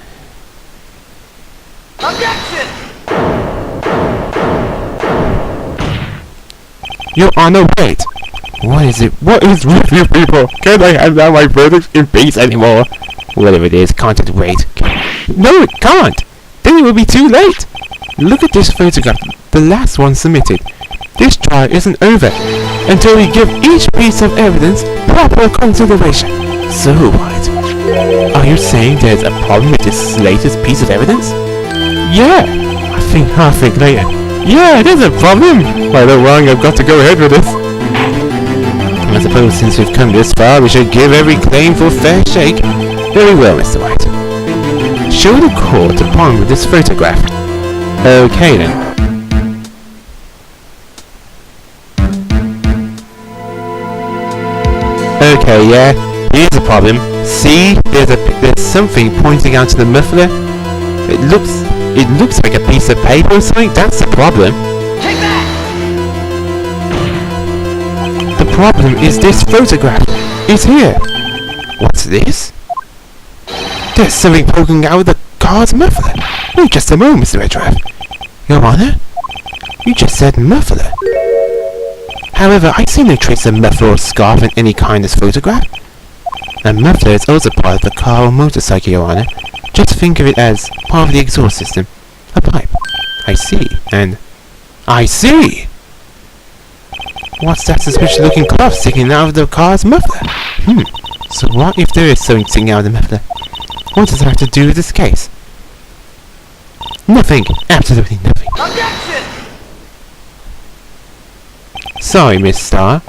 Objection! Your Honor, wait! What is it? What is with you people? Can't I have now my verdict in peace anymore? Whatever it is, can't it wait? No, it can't! Then it will be too late! Look at this photograph, the last one submitted. This trial isn't over until we give each piece of evidence proper consideration. So what? Are you saying there's a problem with this latest piece of evidence? Yeah! I'll think later. Yeah, there's a problem! Right or wrong, I've got to go ahead with this. I suppose since we've come this far, we should give every claim for fair shake. Very well, Mr. White. Show the court upon with this photograph. Okay then. Okay, yeah, here's the problem. See, there's something pointing out to the muffler. It looks like a piece of paper or something. That's the problem. Take that! The problem is this photograph. It's here. What's this? There's something poking out of the car's muffler. Wait just a moment, Mr. Redruth. Your Honor? You just said muffler. However, I see no trace of muffler or scarf in any kind of photograph. A muffler is also part of the car or motorcycle, Your Honor. Just think of it as part of the exhaust system. A pipe. I see. And I see! What's that suspicious looking cloth sticking out of the car's muffler? So what if there is something sticking out of the muffler? What does that have to do with this case? Nothing. Absolutely nothing. Objection! Sorry, Miss Starr.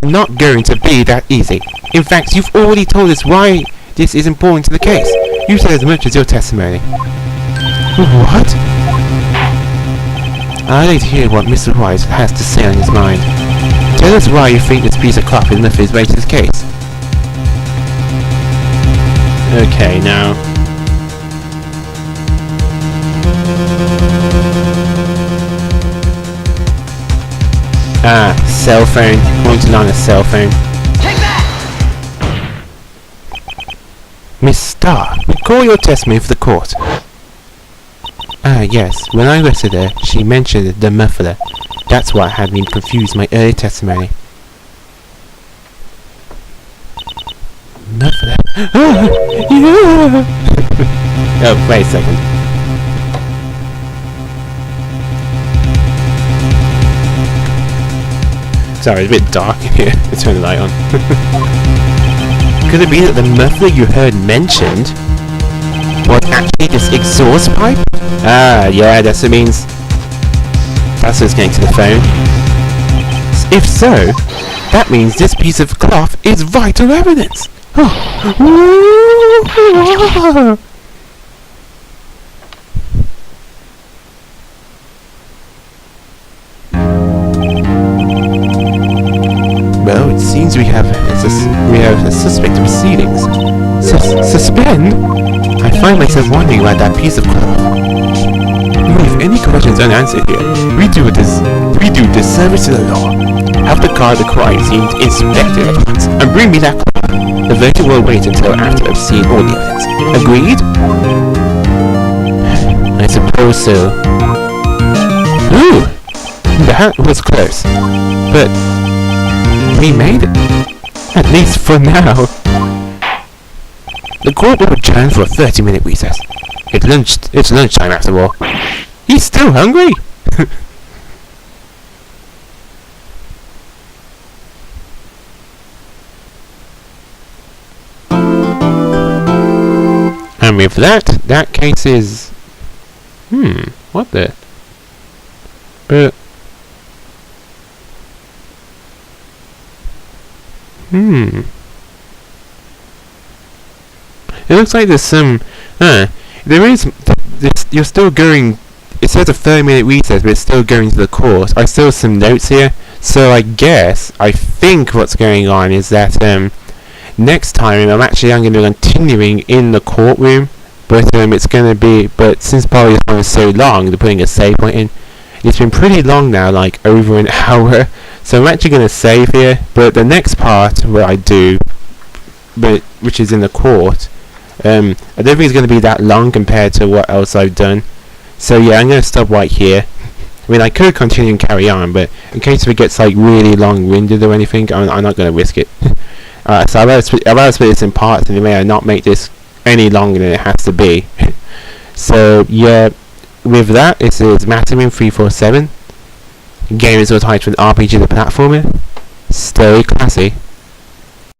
Not going to be that easy. In fact, you've already told us why this is important to the case. You said as much as your testimony. What? I'd like to hear what Mr. Wright has to say on his mind. Tell us why you think this piece of cloth is enough for his way to this case. Okay, now. Cell phone. Pointing on a cell phone. Take that! Miss Starr, recall your testimony for the court. Yes. When I arrested her, she mentioned the muffler. That's what had me confused my earlier testimony. Muffler? Yeah! Oh, wait a second. Sorry, it's a bit dark in here. Let's turn the light on. Could it be that the muffler you heard mentioned was actually this exhaust pipe? Yeah, that's what means. That's what's getting to the phone. If so, that means this piece of cloth is vital evidence. Well, it seems we have a suspect in proceedings. Suspend? I find myself wondering about that piece of cloth. We leave any questions unanswered here. We do disservice to the law. Have the car at the crime scene inspected at once, and bring me that cloth. The verdict will wait until after I've seen all the evidence. Agreed? I suppose so. Ooh! That was close. But we made it. At least for now. The court will adjourn for a 30-minute recess. It's lunchtime after all. He's still hungry? And with that case is... what the... But... It looks like there's some... there is... You're still going... It says a 30-minute recess, but it's still going to the course. I still have some notes here. So I think what's going on is that next time I'm going to be continuing in the courtroom, but it's going to be, but since probably this one is so long, they're putting a save point in. It's been pretty long now, like over an hour, so I'm actually going to save here. But the next part where I do, which is in the court, I don't think it's going to be that long compared to what else I've done. So yeah, I'm going to stop right here. I mean, I could continue and carry on, but in case if it gets like really long-winded or anything, I'm not going to risk it. So I'd rather split this in parts, and it may not make this any longer than it has to be. So yeah, with that, this is Maximin 347. Game is all tied to an RPG the platformer. Stay classy.